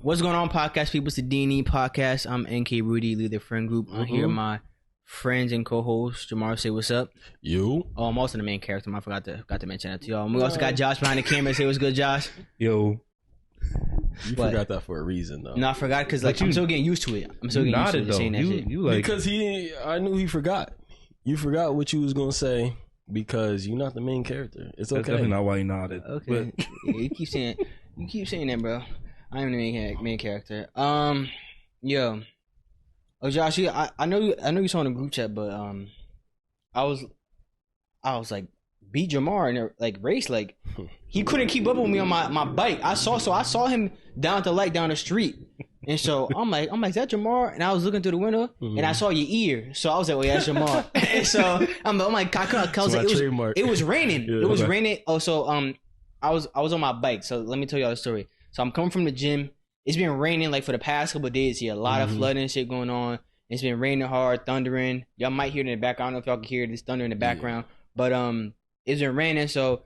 What's going on, podcast people? It's the D&E podcast. I'm NK Rudy, lead the friend group. I'm here with my friends and co-hosts. Jahmar, say what's up. You? Oh, I'm also the main character. I forgot to mention that to y'all. And we also got Josh behind the camera. Say what's good, Josh. Yo. You forgot that for a reason, though. No, I forgot because I'm still getting used to it. I'm still getting used to saying that shit. Because I knew he forgot. You forgot what you was going to say because you're not the main character. It's okay. That's definitely not why you nodded. Okay. But you keep saying that, bro. I am the main character. Yo. Oh, Josh, I know you saw in the group chat, but I was like, beat Jahmar in a race. Like, he couldn't keep up with me on my bike. I saw him down at the light down the street, and so I'm like, is that Jahmar? And I was looking through the window, and I saw your ear. So I was like, well, yeah, that's Jahmar. And so I'm like, it was raining. Yeah, it was raining. Oh, so I was on my bike. So let me tell y'all the story. So I'm coming from the gym. It's been raining like for the past couple of days here. A lot of flooding and shit going on. It's been raining hard, thundering. Y'all might hear it in the background. I don't know if y'all can hear this thunder in the background, but it's been raining. So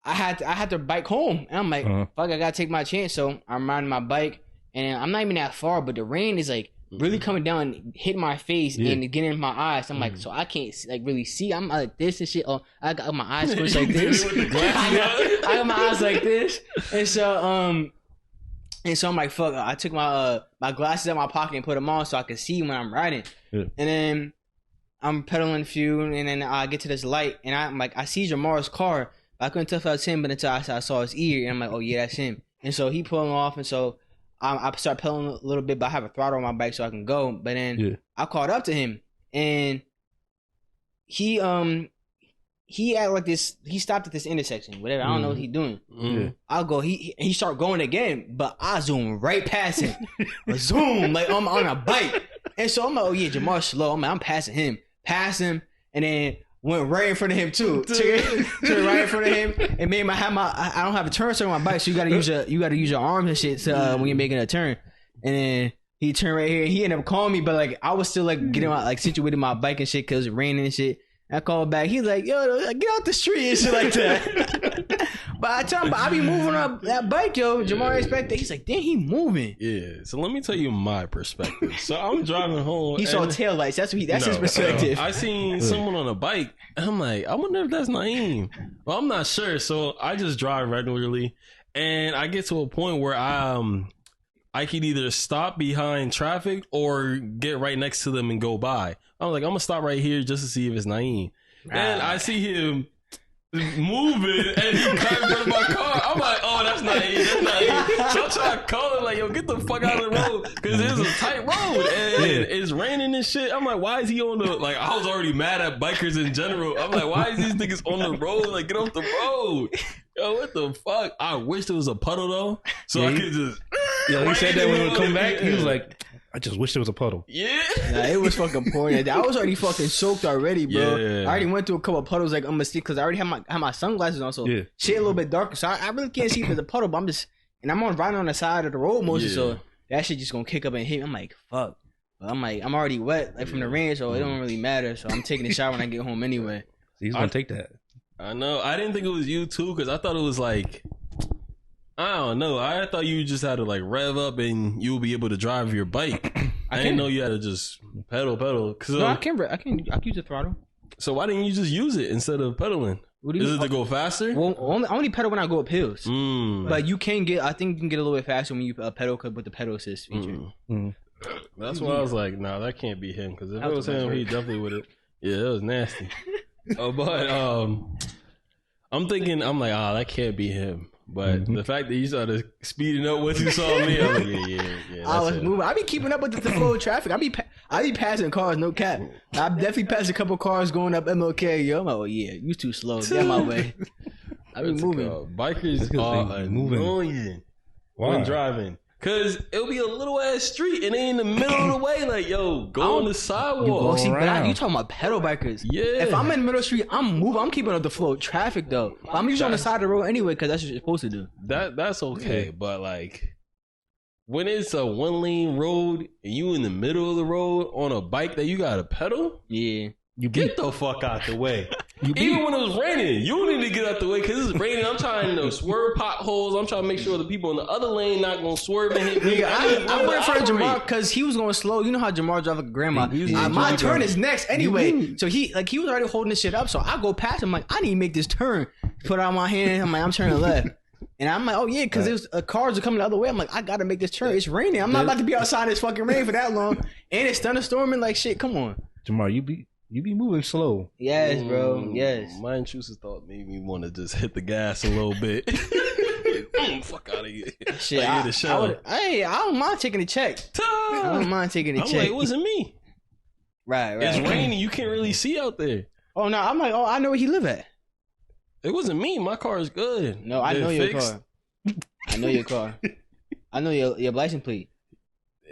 I had to bike home, and I'm like, fuck, I gotta take my chance. So I'm riding my bike, and I'm not even that far, but the rain is like really coming down, hitting my face and getting in my eyes. I'm like, so I can't really see. I'm like this and shit. Oh, I got my eyes squished like this. I got my eyes like this, and so I'm like, fuck. I took my glasses out of my pocket and put them on so I could see when I'm riding. Yeah. And then I'm pedaling a few, and then I get to this light, and I'm like, I see Jahmar's car, but I couldn't tell if that was him, but until I saw his ear, and I'm like, oh yeah, that's him. And so he pulling off, and so I start pedaling a little bit, but I have a throttle on my bike so I can go. But then I caught up to him, and he had like this. He stopped at this intersection, whatever. I don't know what he's doing. I'll go. He start going again, but I zoom right past him. Zoom like I'm on a bike, and so I'm like, oh yeah, Jahmar's slow. I'm passing him, and then went right in front of him too. Took right in front of him, and made I don't have a turn circle on my bike, so you gotta use your arms and shit when you're making a turn. And then he turned right here. He ended up calling me, but like I was still like getting situated my bike and shit because it was raining and shit. I called back. He's like, yo, get out the street and shit like that. But I tell him, I be moving up that bike, yo. Jahmar expected. He's like, damn, he moving. Yeah. So let me tell you my perspective. So I'm driving home. He saw taillights. That's his perspective. I seen someone on a bike, and I'm like, I wonder if that's Naeem. Well, I'm not sure. So I just drive regularly, and I get to a point where I could either stop behind traffic or get right next to them and go by. I'm like, I'm gonna stop right here just to see if it's Naeem. And I see him moving, and he cut in front of my car. I'm like, oh, that's Naeem. So I try to call him like, yo, get the fuck out of the road, because it's a tight road and it's raining and shit. I'm like, why is he on the I was already mad at bikers in general. I'm like, why is these niggas on the road? Like, get off the road. Yo, what the fuck? I wish there was a puddle though, so I could just. Yeah, he said that when we come back, he was like, I just wish there was a puddle. Yeah. Nah, it was fucking pouring. I was already fucking soaked already, bro. Yeah. I already went through a couple of puddles like I'm gonna stick because I already have my sunglasses on, so shit a little bit darker. So I really can't see if there's a puddle, but I'm riding on the side of the road mostly, so that shit just gonna kick up and hit me. I'm like, fuck. But I'm like, I'm already wet from the rain, so it don't really matter. So I'm taking a shower when I get home anyway. So he's gonna take that. I know. I didn't think it was you too, because I thought it was like, I don't know. I thought you just had to like rev up and you'll be able to drive your bike. I didn't know you had to just pedal. No, I can use the throttle. So why didn't you just use it instead of pedaling? Is it to go faster? Well, I only pedal when I go up hills. But you can get, I think you can get a little bit faster when you pedal with the pedal assist feature. That's why I was like, nah, that can't be him. Because if it was him, he definitely would have. Yeah, it was nasty. But I'm thinking, I'm like, that can't be him. But the fact that you started speeding up once you saw me, I'm like, yeah. I was moving. I be keeping up with the flow of traffic. I be passing cars, no cap. I definitely passed a couple cars going up MLK. Yo, I'm like, oh yeah, you too slow. Get my way. I be moving. Bikers are annoying when driving. Cause it'll be a little ass street and they in the middle of the way, like, yo, go on the sidewalk. You talking about pedal bikers? Yeah. If I'm in the middle of the street, I'm moving. I'm keeping up the flow of traffic though. I'm usually on the side of the road anyway, cause that's what you're supposed to do. That's okay, but like, when it's a one lane road and you in the middle of the road on a bike that you gotta pedal, you get the fuck out the way. Even when it was raining, you need to get out the way because it's raining. I'm trying to swerve potholes. I'm trying to make sure the people in the other lane not gonna swerve and hit me. I went for Jahmar because he was going slow. You know how Jahmar drives like a grandma. My turn is next anyway. So he was already holding this shit up. So I go past him like I need to make this turn. Put out my hand. I'm like I'm turning left. And I'm like, oh yeah, because there's cars are coming the other way. I'm like, I gotta make this turn. It's raining. I'm not about to be outside in this fucking rain for that long. And it's thunderstorming. Like shit. Come on, Jahmar, you be moving slow. Yes, bro. Yes. My intrusive thought made me want to just hit the gas a little bit. Fuck out of here. Shit, I don't mind taking a check. I don't mind taking a check. Like, it wasn't me. Right. It's raining. You can't really see out there. Oh no, I'm like, I know where he live at. It wasn't me. My car is good. No, I know your car. I know your car. I know your license plate.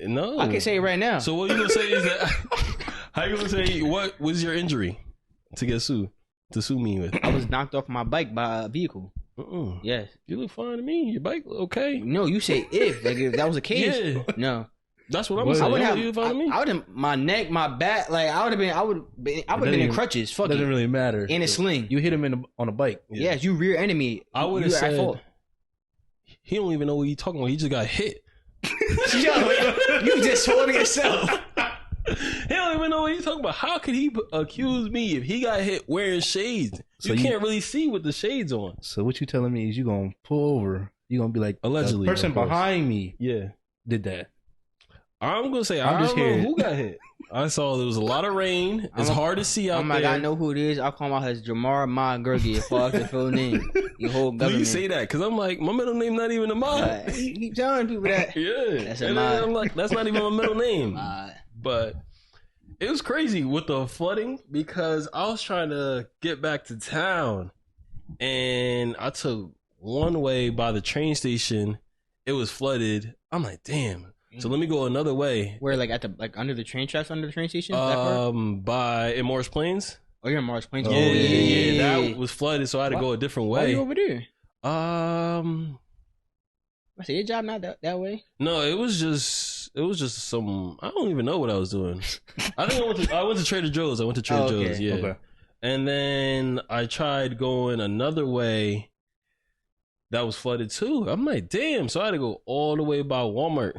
No, I can say it right now. So what you gonna say is that? How you gonna say what was your injury to get sued? To sue me with? I was knocked off my bike by a vehicle. Yes. You look fine to me. Your bike okay? No, you say if that was the case. Yeah. No. That's what I'm saying. I would have my neck, my back, like I would have been in crutches. Fuck it. Doesn't really matter. In a sling. You hit him on a bike. Yeah. Yes, you rear enemy. I would have said. He don't even know what you talking about. He just got hit. Yo, you just told yourself. He don't even know what he's talking about. How could he accuse me if he got hit wearing shades? So you can't really see with the shades on. So what you telling me is you gonna pull over? You gonna be like allegedly the person behind me? Yeah, did that. I'm gonna say I don't know who got hit. I saw there was a lot of rain. It's hard to see out there. I know who it is. I'll call him out as Jahmar Gergi. Fuck the full name. Your whole government. You say that because I'm like my middle name not even a mod. You keep telling people that. Yeah, that's a mod. I'm like that's not even my middle name. But it was crazy with the flooding because I was trying to get back to town and I took one way by the train station. It was flooded. I'm like, damn. So let me go another way. Where, like under the train tracks, under the train station? In Morris Plains. Oh, you're in Morris Plains. Yeah. That was flooded, so I had to go a different way. Why are you over there? I say your job not that way. No, it was just some. I don't even know what I was doing. I think I went to Trader Joe's. Joe's. Yeah. Okay. And then I tried going another way. That was flooded too. I'm like, damn. So I had to go all the way by Walmart.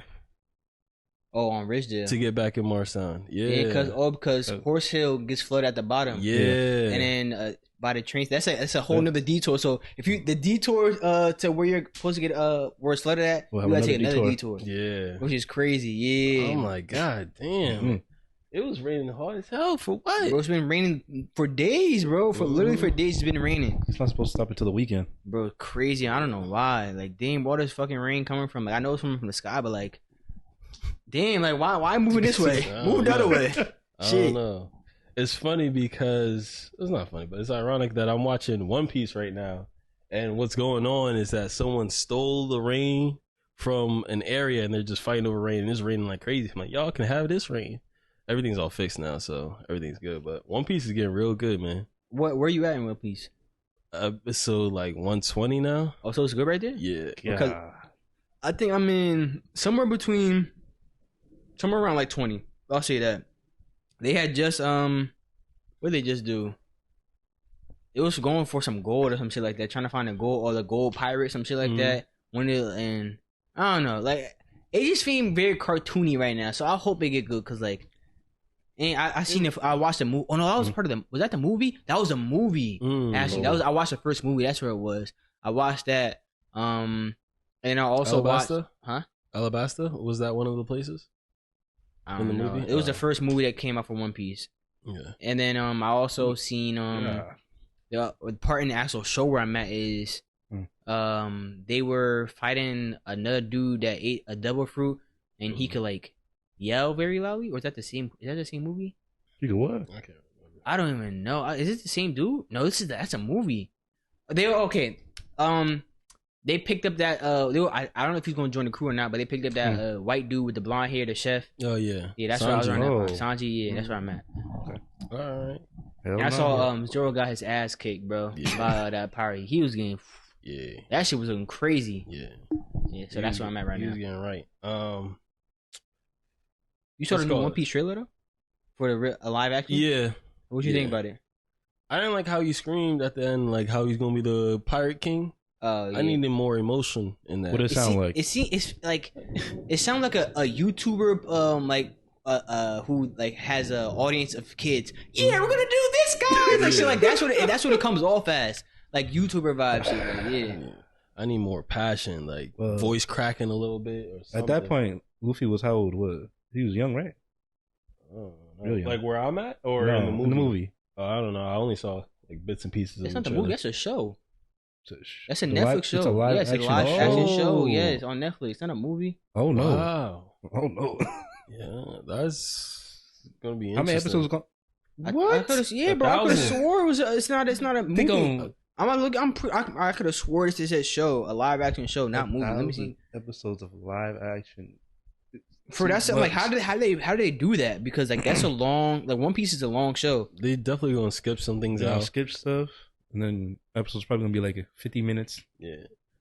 Oh, on Ridgedale to get back in Marstown. Yeah, because Horse Hill gets flooded at the bottom. Yeah, and then by the train, that's a whole nother detour. So if the detour to where you're supposed to get where it's flooded at, you gotta take another detour. Yeah, which is crazy. Yeah. Oh my god, damn. It was raining hard as hell for what? Bro, it's been raining for days, bro. Literally for days, it's been raining. It's not supposed to stop until the weekend, bro. Crazy. I don't know why. Like, damn, all this fucking rain coming from. Like, I know it's coming from the sky, but like. Damn, like why moving this way? Move the other way. I don't know. It's funny because it's not funny, but it's ironic that I'm watching One Piece right now, and what's going on is that someone stole the rain from an area, and they're just fighting over rain, and it's raining like crazy. I'm like, y'all can have this rain. Everything's all fixed now, so everything's good. But One Piece is getting real good, man. Where you at in One Piece? So like 120 now. Oh, so it's good right there. Yeah. Because I think I'm in somewhere around like 20. I'll say that. They had just what did they just do? It was going for some gold or some shit like that, trying to find a gold or the gold pirate, some shit like that. And I don't know, like it just seemed very cartoony right now. So I hope they get good because like, and I seen it. I watched the movie. Oh no, that was part of the. Was that the movie? That was a movie. Actually, I watched the first movie. That's where it was. I watched that. And I also Alabasta? Huh? Alabasta? Was that one of the places? I don't know. Movie? It was the first movie that came out for One Piece. Yeah. And then I also seen the part in the actual show where I'm at is they were fighting another dude that ate a devil fruit and he could like yell very loudly. Or is that the same movie? You could what? I can't remember. I don't even know. Is it the same dude? No, that's a movie. They were okay. They picked up that I don't know if he's gonna join the crew or not, but they picked up that white dude with the blonde hair, the chef. Oh yeah, that's where I was on that. Sanji, yeah, that's where I'm at. Okay, all right. And I saw Zoro got his ass kicked, bro, by that pirate. He was getting that shit was looking crazy. Yeah. So that's where I'm at right now. He was getting right. You saw the new One Piece trailer though for the live action? Yeah. What you think about it? I didn't like how he screamed at the end, like how he's gonna be the Pirate King. Yeah. I needed more emotion in that. What does it sound like? It's like it sounds like a YouTuber who like has an audience of kids. Yeah, we're gonna do this, guys. Like shit, like that's what it comes off as, like YouTuber vibes. Shit, like, yeah. I need more passion, like voice cracking a little bit. Or something. At that point, Luffy was how old? What? He was young, right? Oh, Really young. like where I'm at, or No, in the movie? In the movie. I don't know. I only saw like bits and pieces. That's of not the trailer. movie. That's a show. That's a The Netflix live- show. it's a live It's a action live show. action show. Oh. Yeah, it's on Netflix. It's not a movie. Oh no! Wow. Oh no! Yeah, that's gonna be interesting. How many episodes? Gone? I could have, yeah, bro. I could have 1,000. swore it was. It's not a movie. Think on I'm gonna look. I could have swore this is a show, a live action show, not movie. Let me see. Episodes of live action. For that's like how do they do that? Because like that's a long, like One Piece is a long show. They definitely gonna skip some things I'll out. skip stuff, and then episodes probably gonna be like 50 minutes. Yeah,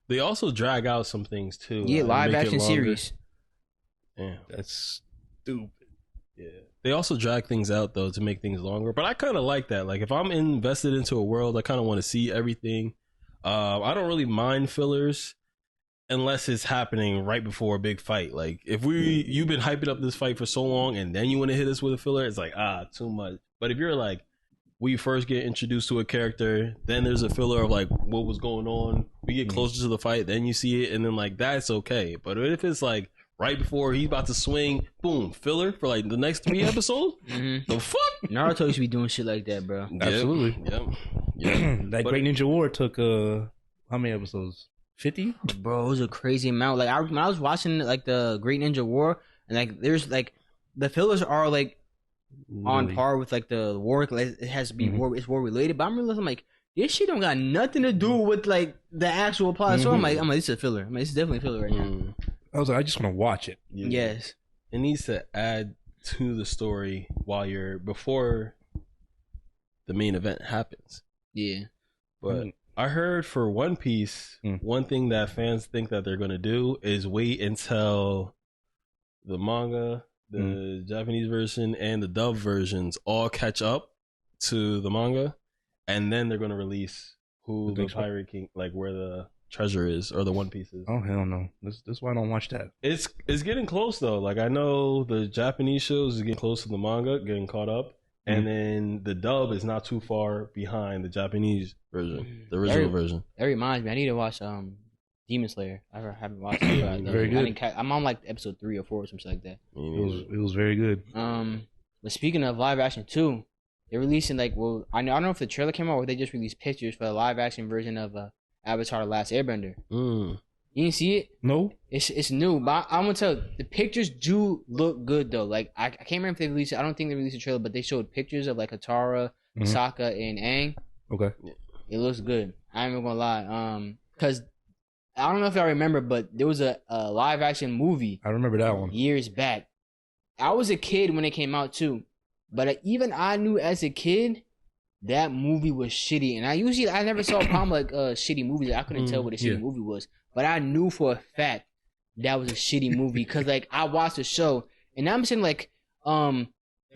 they also drag out some things too. Yeah, live make it action longer. series. Yeah, That's stupid. yeah. They also drag things out though to make things longer. But I kind of like that. Like if I'm invested into a world, I kind of want to see everything. I don't really mind fillers unless it's happening right before a big fight. Like if you've been hyping up this fight for so long and then you want to hit us with a filler, it's like too much. But if you're like, we first get introduced to a character, then there's a filler of like what was going on, we get closer to the fight, then you see it, and then like that's okay. But if it's like right before he's about to swing, boom, filler for like the next 3 episodes, the fuck? Naruto used to be doing shit like that, bro. Absolutely. Yeah. That Great Ninja War took how many episodes? 50? Bro, it was a crazy amount. Like when I was watching like the Great Ninja War, and like there's like the fillers are like on par with like the war. Like, it has to be war. It's war related. But I'm realizing like this shit don't got nothing to do with like the actual plot. So I'm like this is a filler. This is definitely a filler right now. I was like, I just want to watch it. Yeah. Yes, It needs to add to the story before the main event happens. yeah. But I heard for One Piece, one thing that fans think that they're going to do is wait until the manga, the Japanese version, and the dub versions all catch up to the manga, and then they're going to release who the Pirate King, like where the treasure is, or the One Piece is. Oh hell no! This is why I don't watch that. It's getting close though. Like I know the Japanese shows is getting close to the manga, getting caught up. And then the dub is not too far behind the Japanese version, the original version. That reminds me, I need to watch Demon Slayer. I haven't watched it. Very good. I'm on like episode 3 or 4 or something like that. It was very good. But speaking of live action too, they're releasing like I don't know if the trailer came out or they just released pictures for the live action version of Avatar: The Last Airbender. You didn't see it? No. It's new, but I'm gonna tell you, the pictures do look good though. Like I can't remember if they released it. I don't think they released a trailer, but they showed pictures of like Katara, Sokka, and Aang. Okay. It looks good. I ain't even gonna lie. Cause I don't know if y'all remember, but there was a live action movie. I remember that one years back. I was a kid when it came out too, but even I knew as a kid that movie was shitty. And I never saw a problem like shitty movies. I couldn't tell what a shitty movie was. But I knew for a fact that was a shitty movie because like I watched the show and I'm saying like the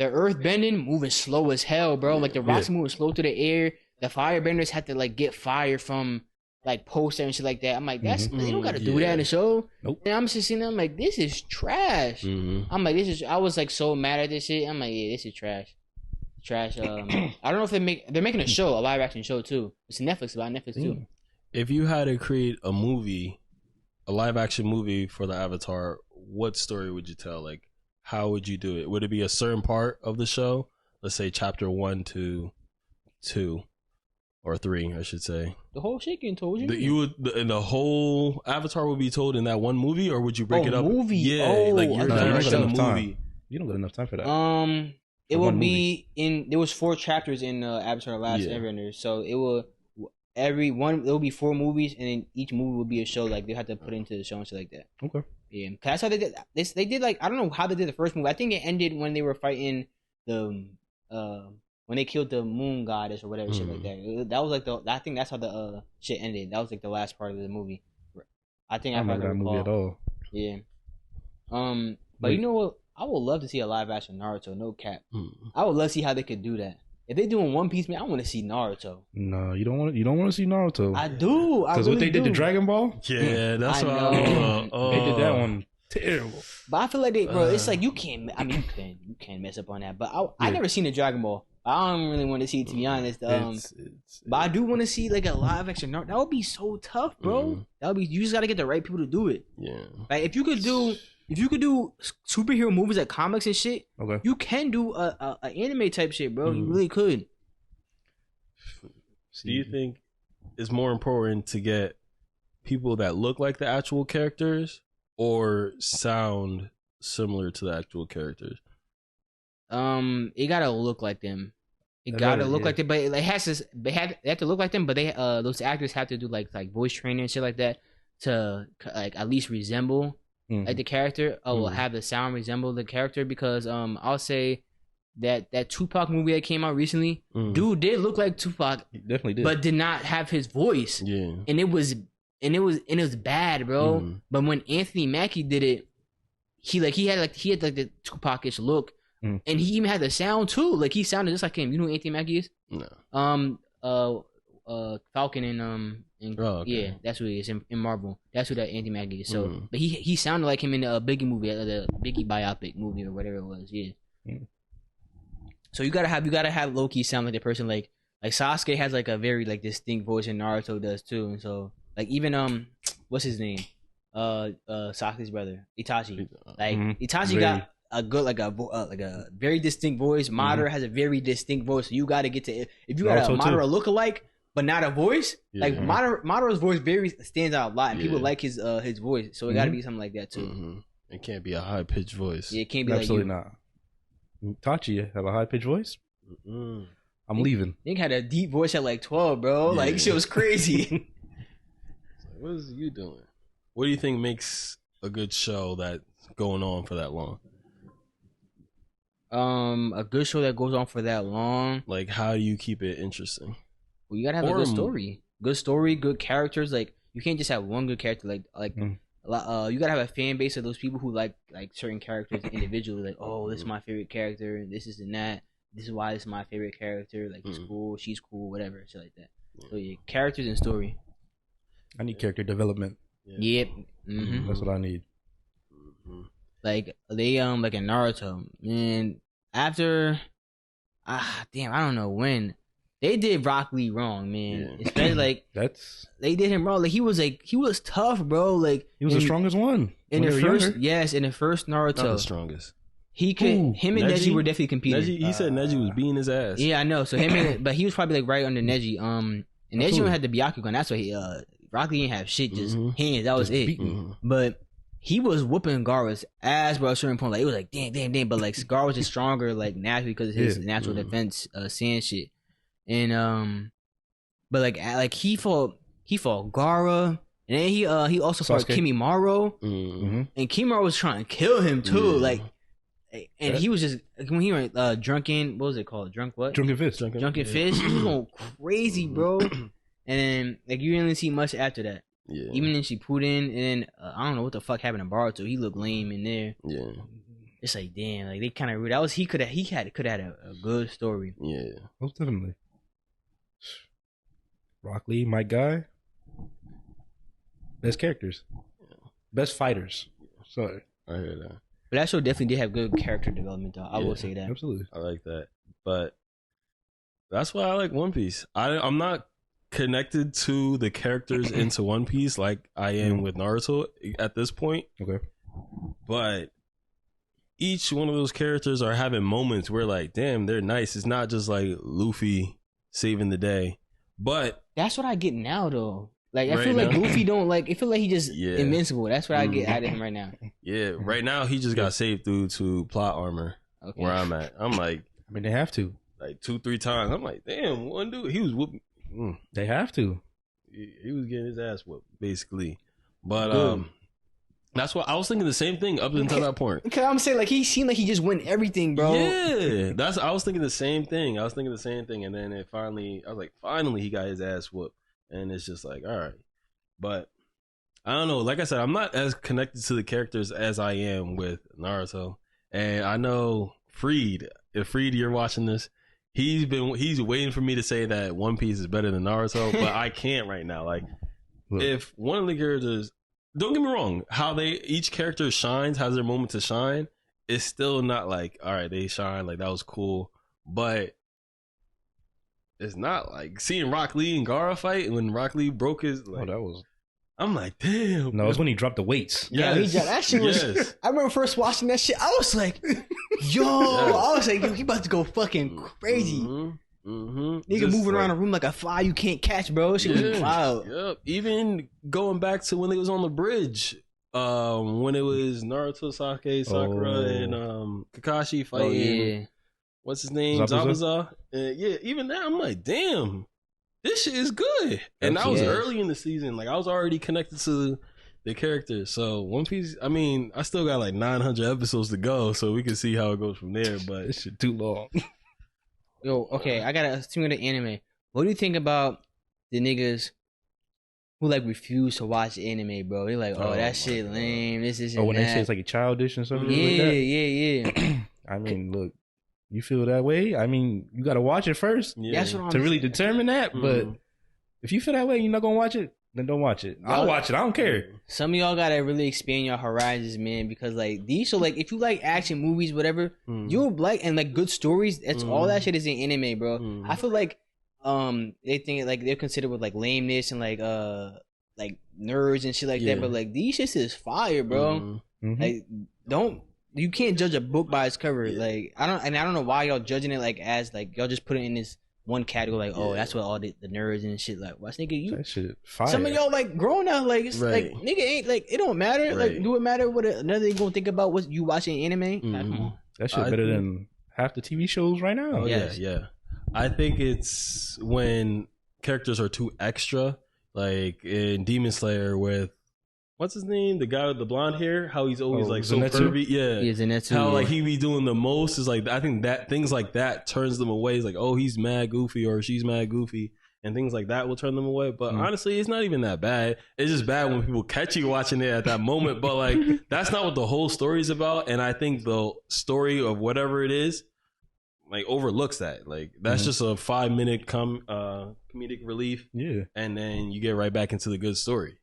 earth bending moving slow as hell, bro. Like the rocks moving slow through the air. The firebenders had to like get fire from like poster and shit like that. I'm like, they don't gotta do that in the show. Nope. And I'm just sitting there, I'm like, this is trash. I'm like, I was like so mad at this shit. I'm like, yeah, this is trash. Trash. I don't know if they're making a show, a live action show too. It's Netflix, about Netflix too. If you had to create a live action movie for the Avatar, what story would you tell? Like, how would you do it? Would it be a certain part of the show? Let's say chapter 1 to 2 or 3, I should say. The whole shit getting told you. The whole Avatar would be told in that one movie, or would you break it up? Movie? Yeah, like you're directing a movie. movie. You don't got enough time for that. It will be there was 4 chapters in Avatar: The Last Airbender, so it will there'll be 4 movies, and then each movie will be a show. Like they have to put into the show and shit like that. Okay. Yeah, cause that's how they did. They did like I don't know how they did the first movie. I think it ended when they were fighting the when they killed the moon goddess or whatever shit like that. That was like I think that's how the shit ended. That was like the last part of the movie. I think I don't remember that movie at all. Yeah. But you know what? I would love to see a live action Naruto. No cap. I would love to see how they could do that. if they doing One Piece, man, I want to see Naruto. No, you don't want to see Naruto. I do. Because what they did to Dragon Ball? Yeah, that's I what know. They did that one terrible. But I feel like it's like you can't. I mean, you can't mess up on that. But I never seen a Dragon Ball. I don't really want to see it, to be honest. But I do want to see like a live action. That would be so tough, bro. That would be. You just got to get the right people to do it. Yeah. Like if you could do superhero movies like comics and shit, Okay. you can do a anime type shit, bro. You really could. Do you think it's more important to get people that look like the actual characters or sound similar to the actual characters? It gotta look like them. It gotta look like them, but it has to. They have to look like them, but they those actors have to do like voice training and shit like that to like at least resemble like the character. Or have the sound resemble the character, because I'll say that Tupac movie that came out recently, dude did look like Tupac. He definitely did, but did not have his voice. Yeah, and it was bad, bro. But when Anthony Mackie did it, he had the Tupac-ish look. And he even had the sound too. Like he sounded just like him. You know who Anthony Mackie is? No. Falcon and yeah, that's who he is in Marvel. That's who that Anthony Mackie is. So, but he sounded like him in the Biggie movie, the Biggie biopic movie or whatever it was. Yeah. So you gotta have Loki sound like the person. Like Sasuke has like a very like distinct voice, and Naruto does too. And so like even what's his name? Sasuke's brother Itachi. Like Itachi got a good like a very distinct voice. Madara has a very distinct voice. So you got to get to if you got a Madara lookalike but not a voice. Like Madara's voice very stands out a lot, and people like his voice. So it got to be something like that too. It can't be a high pitched voice. Yeah, it can't be absolutely like not. Itachi have a high pitched voice. I'm leaving. Nick had a deep voice at like 12, bro. Yeah. Like shit was crazy. What is you doing? What do you think makes a good show that's going on for that long? A good show that goes on for that long. Like, how do you keep it interesting? Well, you gotta have a good story. Good story, good characters. Like, you can't just have one good character. You gotta have a fan base of those people who like certain characters individually. Like, oh, this is my favorite character, and this is and that. This is why this is my favorite character. Like, he's cool, she's cool, whatever, shit like that. So yeah, characters and story. I need character development. Yep. That's what I need. Like they like in Naruto, man. After damn, I don't know when they did Rock Lee wrong, man. Yeah. Especially like they did him wrong. Like he was tough, bro. Like he was the strongest one in the first Naruto. Not the strongest. He could. Him and Neji were definitely competing. He said Neji was beating his ass. Yeah, I know. So but he was probably like right under Neji. And Neji had the Byakugan. That's why Rock Lee didn't have shit. Just hands. That was it. But he was whooping Gaara's ass, bro. At a certain point, like it was like damn. But like Gaara was just stronger, like naturally because of his natural defense, sand shit. And but like he fought Gaara, and then he also fought Kimimaro, and Kimimaro was trying to kill him too, like. And he was just when he went drunken. What was it called? Drunken Fish. Drunken Fish. He was going crazy, bro. And then like you didn't see much after that. Yeah. Even in Shippuden, and then I don't know what the fuck happened to Boruto. He looked lame in there. Yeah. It's like damn, like they kind of that was he could have had a good story. Yeah, most definitely. Rock Lee, my guy. Best characters, best fighters. Sorry, I hear that. But that show definitely did have good character development, though. I will say that. Absolutely. I like that. But that's why I like One Piece. I'm not connected to the characters into One Piece like I am with Naruto at this point. Okay. But each one of those characters are having moments where like, damn, they're nice. It's not just like Luffy saving the day. But that's what I get now, though. Like I feel like Luffy don't like. I feel like he just invincible. That's what I get out of him right now. Yeah, right now he just got saved due to plot armor. Okay. Where I'm at, I'm like, I mean, they have to like 2-3 times. I'm like, damn, one dude, he was whooping. They have to. He was getting his ass whooped, basically. But that's what I was thinking the same thing up until that point. Because I'm saying like he seemed like he just won everything, bro. Yeah, I was thinking the same thing. And then I was like, finally he got his ass whooped. And it's just like, all right. But I don't know. Like I said, I'm not as connected to the characters as I am with Naruto. And I know Freed, if Freed, you're watching this, he's waiting for me to say that One Piece is better than Naruto, but I can't right now. Like, Look. if one of the characters, don't get me wrong, how each character shines, has their moment to shine, it's still not like, all right, they shine, like that was cool, but it's not like seeing Rock Lee and Gaara fight, and when Rock Lee broke his, like, that was. I'm like, damn. No, it's when he dropped the weights. Yeah, that shit was. Yes. I remember first watching that shit. I was like, yo, he about to go fucking crazy. Nigga just moving around the room like a fly you can't catch, bro. Shit was wild. Yep. Even going back to when they was on the bridge, when it was Naruto, Sasuke, Sakura, and Kakashi fighting. Oh, yeah. What's his name? Zabuza. Yeah, even that, I'm like, damn. This shit is good. And that was early in the season. Like, I was already connected to the characters. So, One Piece, I mean, I still got like 900 episodes to go, so we can see how it goes from there. But this shit too long. Yo, okay, I got a thing of the anime. What do you think about the niggas who like refuse to watch anime, bro? They're like, that shit lame. This is when they say it's like a childish and something. Yeah. I mean, look. You feel that way? I mean, you got to watch it first to really determine that. But if you feel that way, you're not going to watch it, then don't watch it. I'll watch it. I don't care. Some of y'all got to really expand your horizons, man, because like these, so like if you like action movies, whatever, you'll like, and like good stories, that's all that shit is in anime, bro. I feel like they think like they're considered with like lameness and like nerds and shit like that, but like these shits is fire, bro. Like you can't judge a book by its cover. Like I don't know why y'all judging it like as like y'all just put it in this one category. Like that's what all the nerds and shit like. Watch nigga, you that shit fire. Some of y'all like growing up like it's like nigga ain't like it don't matter. Like do it matter what another gonna think about what you watching anime? Like, that shit better than half the TV shows right now. Oh yeah. I think it's when characters are too extra, like in Demon Slayer with. What's his name? The guy with the blonde hair? How he's always like so curvy. Yeah. Zenitsu. How like he be doing the most is like, I think that things like that turns them away. It's like, oh, he's mad goofy or she's mad goofy. And things like that will turn them away. But honestly, it's not even that bad. It's just bad when people catch you watching it at that moment. But like, that's not what the whole story is about. And I think the story of whatever it is, like overlooks that. Like that's just a 5-minute comedic relief. Yeah. And then you get right back into the good story.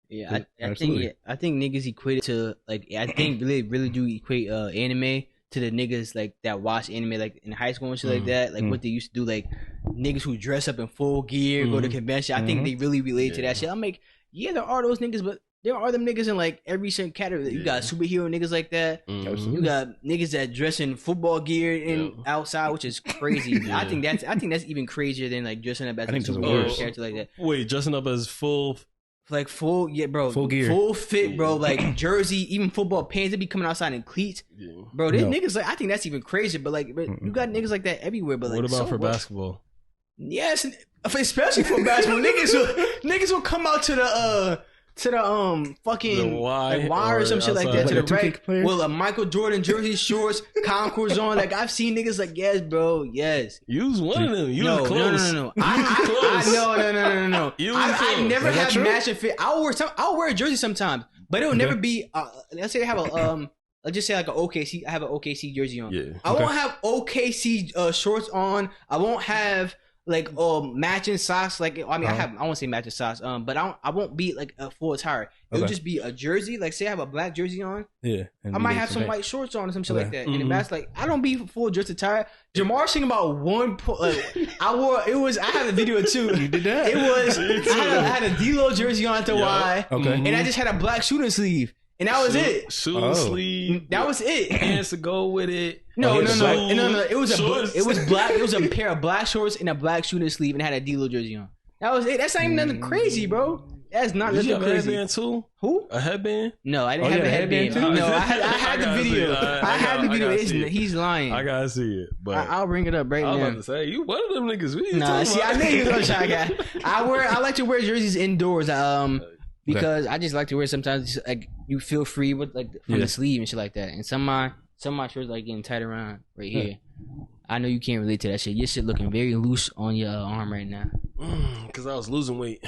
Yeah, I think niggas equate it to like I think really do equate anime to the niggas like that watch anime like in high school and shit like that, like what they used to do, like niggas who dress up in full gear, go to convention. I think they really relate to that shit. I'm like, yeah, there are those niggas, but there are them niggas in like every certain category. You got superhero niggas like that. You got niggas that dress in football gear and outside, which is crazy. I think that's even crazier than like dressing up as a superhero character like that. Wait, dressing up as full. Like full gear, full fit, bro. Like jersey, even football pants. They be coming outside in cleats, bro. These niggas, like I think that's even crazier. But like, you got niggas like that everywhere. But like, what about for basketball? Yes, especially for basketball, niggas will come out to the fucking the Y or some shit like that, like to the right. Well, a Michael Jordan jersey, shorts, Concords on. Like I've seen niggas like, yes, bro, yes. You was one of them. You was close. No. No. I never have matching fit. I'll wear a jersey sometimes, but it'll never be. Let's say I have a let's just say like an OKC. I have an OKC jersey on. Yeah. I won't have OKC shorts on. I won't have like matching socks. Like I mean, I won't say matching socks. But I won't be like a full attire. It'll just be a jersey. Like say I have a black jersey on. Yeah. I might have some white shorts on or some shit like that. And that's like I don't be full dress attire. Jahmar singing about one point. I had a video too. You did that? It was I had a D-Lo jersey on at the Y. Okay. And I just had a black shooting sleeve. And that was it. Shooting sleeve. That was it. Pants to go with it. No. It was black. It was a pair of black shorts and a black shooting sleeve, and had a D-Lo jersey on. That was it. That's not even nothing crazy, bro. That's not nothing crazy. Did you have a headband too? Who? A headband? No, I didn't have a headband too. No, I had the video. I had the video. He's lying. I gotta see it, but I'll bring it up right now. I was about to say you one of them niggas. Nah, see, I knew you was gonna try, guy. I like to wear jerseys indoors. Because I just like to wear sometimes like you feel free with like from the sleeve and shit like that. And some of my shirts like getting tight around right here. I know you can't relate to that shit. Your shit looking very loose on your arm right now. Because I was losing weight.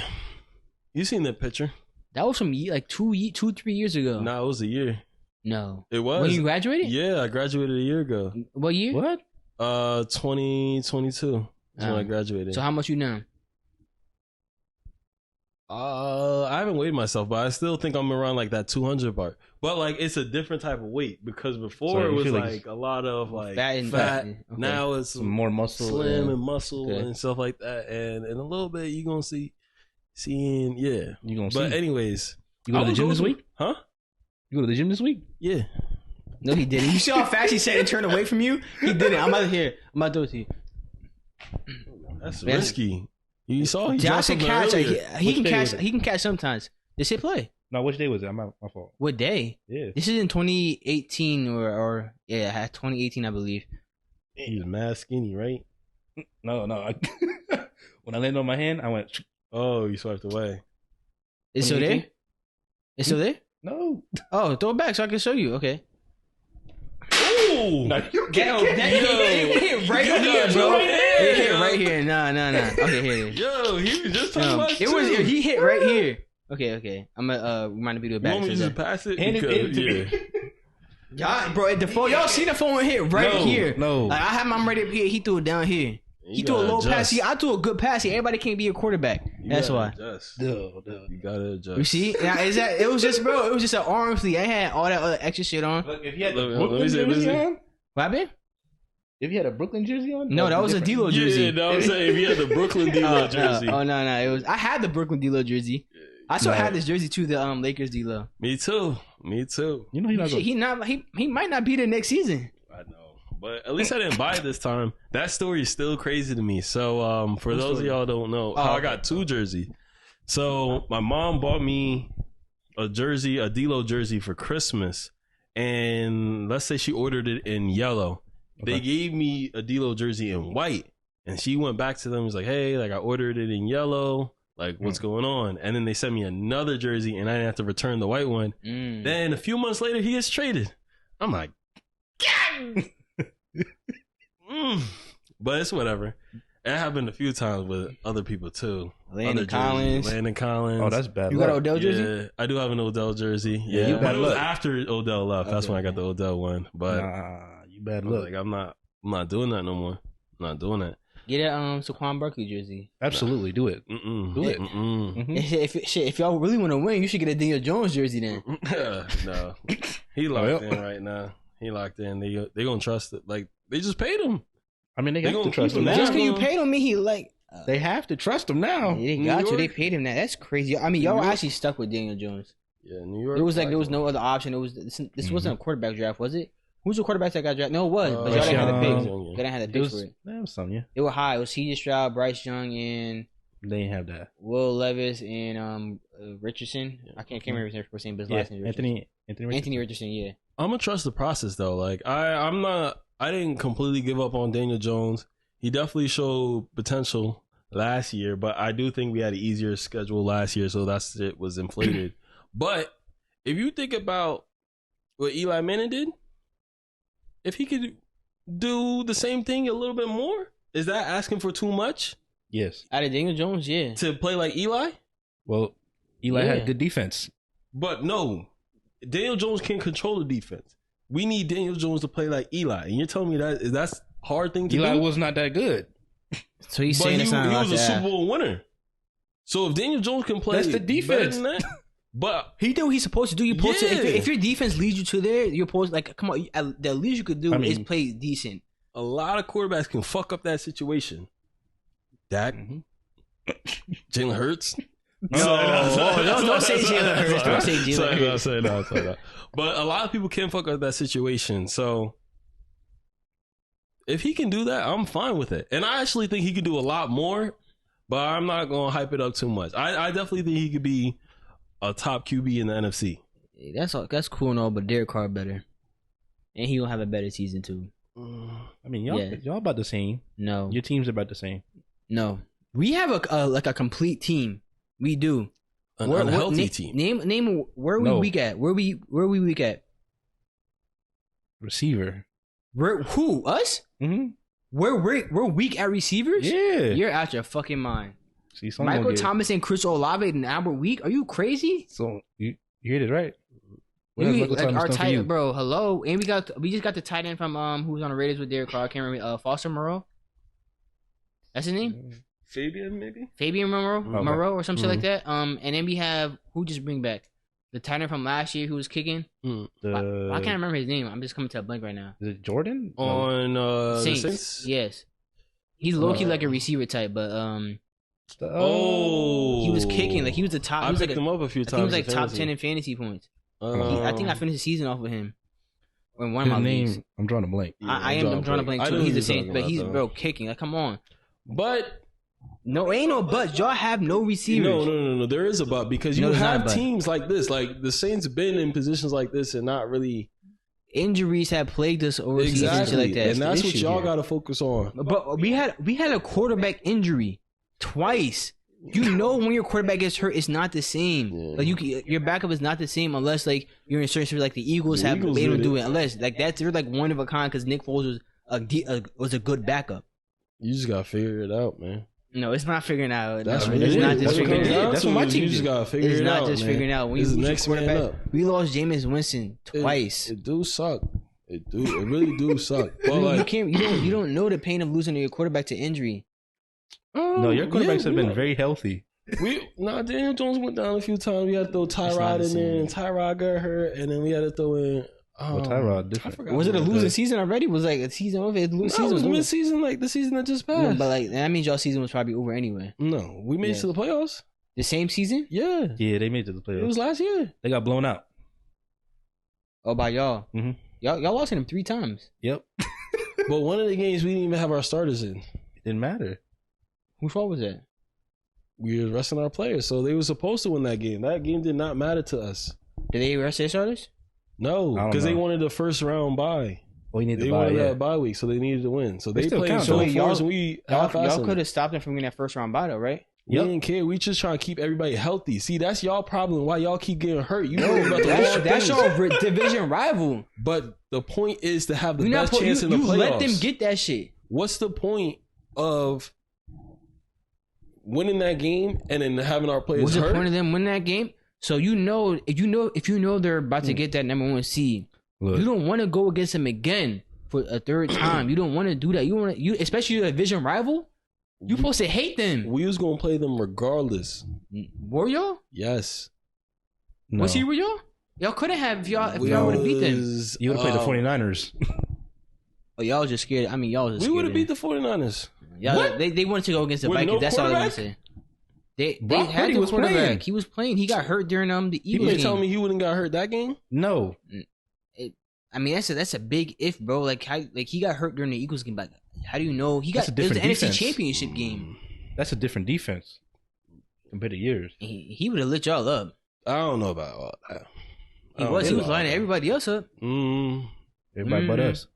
You seen that picture? That was from like 2-3 years ago. No, it was a year. No, it was when you graduated. Yeah, I graduated a year ago. What year? What? 2022 is when I graduated. So how much you now? I haven't weighed myself, but I still think I'm around like that 200 part. But like it's a different type of weight because before it was like a lot of like fat. Okay. Now it's some more muscle, slim and muscle and stuff like that. And in a little bit you're gonna seeing you gonna see. But anyways, you go to the gym this week? Huh? You go to the gym this week? Yeah. No, he didn't. You see how fast he said and turned away from you? He didn't. I'm out of here. I'm about to do it to you. That's risky. You saw he Josh can catch. He can catch. He can catch sometimes. This shit play. No, which day was it? My fault. What day? Yeah. This is in 2018 or 2018, I believe. He was mad skinny, right? No. When I landed on my hand, I went. Oh, you swiped away. It's still there? It's still there? No. Oh, throw it back so I can show you. Okay. Ooh! No, you hit right here, bro. It hit right here. Nah. Okay, here. Yo, he was just talking about he hit right here. Okay. I'm gonna remind me to do it back. You want me to just pass it? Y'all, bro, the phone. Y'all see the phone hit right here? No. Like, I have mine right up here. He threw it down here. He threw a low pass. I threw a good pass. Everybody can't be a quarterback. That's why. No. You gotta adjust. You see? Now, it was just, bro. It was just an arm sleeve. I had all that other extra shit on. Look, if you had the Brooklyn jersey on, what happened? If you had a Brooklyn jersey on, no, that was a D-Lo jersey. Yeah, no, I'm saying if you had the Brooklyn D-Lo jersey. No. It was. I had the Brooklyn D-Lo jersey. I still had this jersey too. The Lakers D-Lo. Me too. You know he might not be there next season. I know. But at least I didn't buy it this time. That story is still crazy to me. So for those of y'all who don't know, I got two jerseys. So my mom bought me a D-Lo jersey for Christmas. And let's say she ordered it in yellow. Okay. They gave me a D-Lo jersey in white. And she went back to them and was like, hey, like I ordered it in yellow. Like, what's going on? And then they sent me another jersey and I didn't have to return the white one. Then a few months later, he gets traded. I'm like, but it's whatever. It happened a few times with other people too. Landon Collins. Oh, that's bad. You got an Odell jersey? Yeah, I do have an Odell jersey. Yeah, but it was after Odell left. Okay. That's when I got the Odell one. But you bad luck. Like, I'm not doing that no more. I'm not doing that. Get a Saquon Barkley jersey. Absolutely, do it. Do it. Mm-hmm. If y'all really want to win, you should get a Daniel Jones jersey then. No, he locked in right now. He locked in. They gonna trust it. Like they just paid him. I mean, they have to trust him now. Just because you paid him, he like they have to trust him now. They got you. They paid him that. That's crazy. I mean, y'all actually stuck with Daniel Jones. Yeah, New York. It was like there was no other option. It was this wasn't a quarterback draft, was it? Who's the quarterback that got drafted? No, it was. But y'all didn't have the picks. They didn't have the picks for it. That was something, yeah. It was high. It was C.J. Stroud, Bryce Young, and they didn't have that. Will Levis and Richardson. I can't remember his first name, but his last name is Anthony Richardson. Yeah. I'm gonna trust the process though. Like I didn't completely give up on Daniel Jones. He definitely showed potential last year, but I do think we had an easier schedule last year, so that shit was inflated. But if you think about what Eli Manning did, if he could do the same thing a little bit more, is that asking for too much? Yes. Out of Daniel Jones, yeah. To play like Eli? Well, Eli had good defense. But no, Daniel Jones can control the defense. We need Daniel Jones to play like Eli. And you're telling me that's hard thing to do? Eli was not that good. So he's saying he was a Super Bowl winner. So if Daniel Jones can play, that's the defense. Better than that, but he did what he's supposed to do. You're supposed to, if your defense leads you to there, you're supposed to, like, come on. The least you could do is play decent. A lot of quarterbacks can fuck up that situation. Dak, Jalen Hurts. Don't say Jalen Hurts. Don't say Jalen Hurts. No. But a lot of people can fuck up that situation. So if he can do that, I'm fine with it. And I actually think he could do a lot more, but I'm not going to hype it up too much. I definitely think he could be a top QB in the NFC. That's cool and all, but Derek Carr better. And he will have a better season too. I mean, y'all about the same. No. Your team's about the same. No. We have a complete team. We do. An unhealthy team. Name where are we weak at? Where we weak at? Receiver. Who? Us? Mm-hmm. We're weak at receivers? Yeah. You're out your fucking mind. See, Michael Thomas and Chris Olave and Albert weak? Are you crazy? So you heard it right. Our tight, bro. Hello, and we just got the tight end from who was on the Raiders with Derek Carr. I can't remember. Foster Moreau. That's his name. Fabian Moreau or some shit like that. And then we have who just bring back the tight end from last year who was kicking. I can't remember his name. I'm just coming to a blank right now. Is it Jordan on Saints? Yes, he's low key like a receiver type, but he was kicking like he was the top. I picked him up a few times. He was like top 10 in fantasy points. I think I finished the season off with him. In one of my leagues. I'm drawing a blank. I'm drawing a blank too. He's the same, but he's kicking. Like, come on. But no, ain't no but. Y'all have no receivers. No. There is a but because you have teams like this. Like the Saints been in positions like this and not really. Injuries have plagued us over seasons like that, and that's what y'all got to focus on. But we had a quarterback injury twice. You know when your quarterback gets hurt, it's not the same. Yeah. Like your backup is not the same unless like you're in certain situations like the Eagles have been able to do it. Unless like they're like one of a kind because Nick Foles was a good backup. You just gotta figure it out, man. No, it's not figuring out. That's what my team just gotta figure it out. It's not just figuring out. When you next quarterback, we lost Jameis Winston twice. It do suck. It really do suck. But like, you don't know the pain of losing your quarterback to injury. No, your quarterbacks have been very healthy. Daniel Jones went down a few times. We had to throw Tyrod in there, and Tyrod got hurt, and then we had to throw in. Tyrod different. Was it a losing season already? Was like a season over? It was mid-season, like the season that just passed. No, but like that means y'all season was probably over anyway. No, we made it to the playoffs. The same season? Yeah, they made it to the playoffs. It was last year. They got blown out. Oh, by y'all. Mm-hmm. Y'all lost to them 3 times. Yep. But one of the games we didn't even have our starters in. It didn't matter. Whose fault was that? We were resting our players, so they were supposed to win that game. That game did not matter to us. Did they rest their starters? No, because they wanted the first round bye. Oh, you need they wanted that bye week, so they needed to win. So they played so fast, and we y'all could have stopped them from getting that first round bye, though, right? We didn't care. We just trying to keep everybody healthy. See, that's y'all problem. Why y'all keep getting hurt? You know about that's your division rival. But the point is to have the best chance in the playoffs. You let them get that shit. What's the point of winning that game and then having our players hurt? What's the point of them winning that game? So if you know they're about to get that number 1 seed, you don't want to go against them again for a third time. You don't want to do that. You especially your division rival. You supposed to hate them. We was gonna play them regardless. Were y'all? Yes. No. Was he were y'all? Y'all couldn't have if y'all would have beat them. You would have played the 49ers. Oh, y'all was just scared. I mean, y'all was just scared. We would have beat the 49ers. Y'all, they wanted to go against the Vikings. That's all they wanted to say. They had the quarterback. He was playing. He got hurt during the Eagles game. You telling me he wouldn't got hurt that game? No. I mean, that's a big if, bro. Like he got hurt during the Eagles game. Like, how do you know he got? It was the NFC Championship game. That's a different defense compared to yours. He would have lit y'all up. I don't know about all that. He was lining everybody else up. Everybody but us.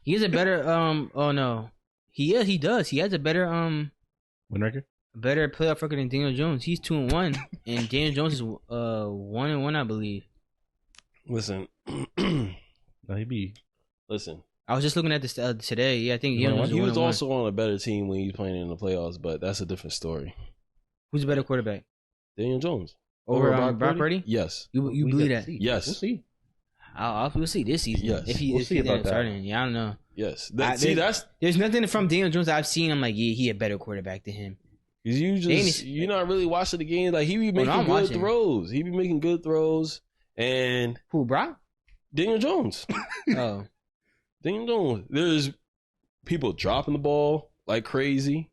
He is a better oh no. He does. He has a better win record? A better playoff record than Daniel Jones. He's 2-1 and Daniel Jones is 1-1, I believe. Listen. No, he be. Listen. I was just looking at this today. Yeah, I think he was also on a better team when he was playing in the playoffs, but that's a different story. Who's a better quarterback? Daniel Jones. Over Brock Purdy? Yes. You believe that? Yes. We'll see. We'll see this season. Yes. If he's starting. Yeah, I don't know. Yes. There's nothing from Daniel Jones I've seen. I'm like, yeah, he a better quarterback than him. Because you're not really watching the game. Like, he be making good throws. He be making good throws. And who, Brock? Daniel Jones. Oh. Daniel Jones. There's people dropping the ball like crazy.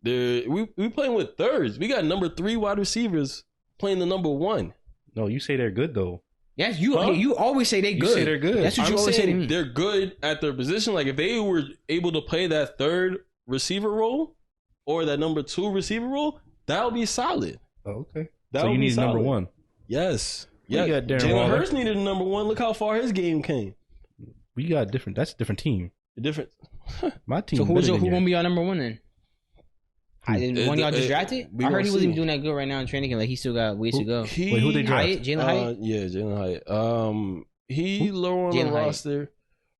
We playing with thirds. We got number 3 wide receivers playing the number 1. No, you say they're good though. Yes, you always say they're good. You say they're good. That's what you always say to me. They're good at their position. Like if they were able to play that third receiver role or that number 2 receiver role, that would be solid. Oh, okay. So you need number 1. Yes. Yeah. Jalen Hurts needed a number 1. Look how far his game came. We got different. That's a different team. My team. So who gonna be our number 1 then? The one y'all just drafted? I heard he wasn't even doing that good right now in training camp. Like he still got ways to go. Wait, who they draft? Jalen Hyatt? Yeah, Jalen Hyatt. He lower on the roster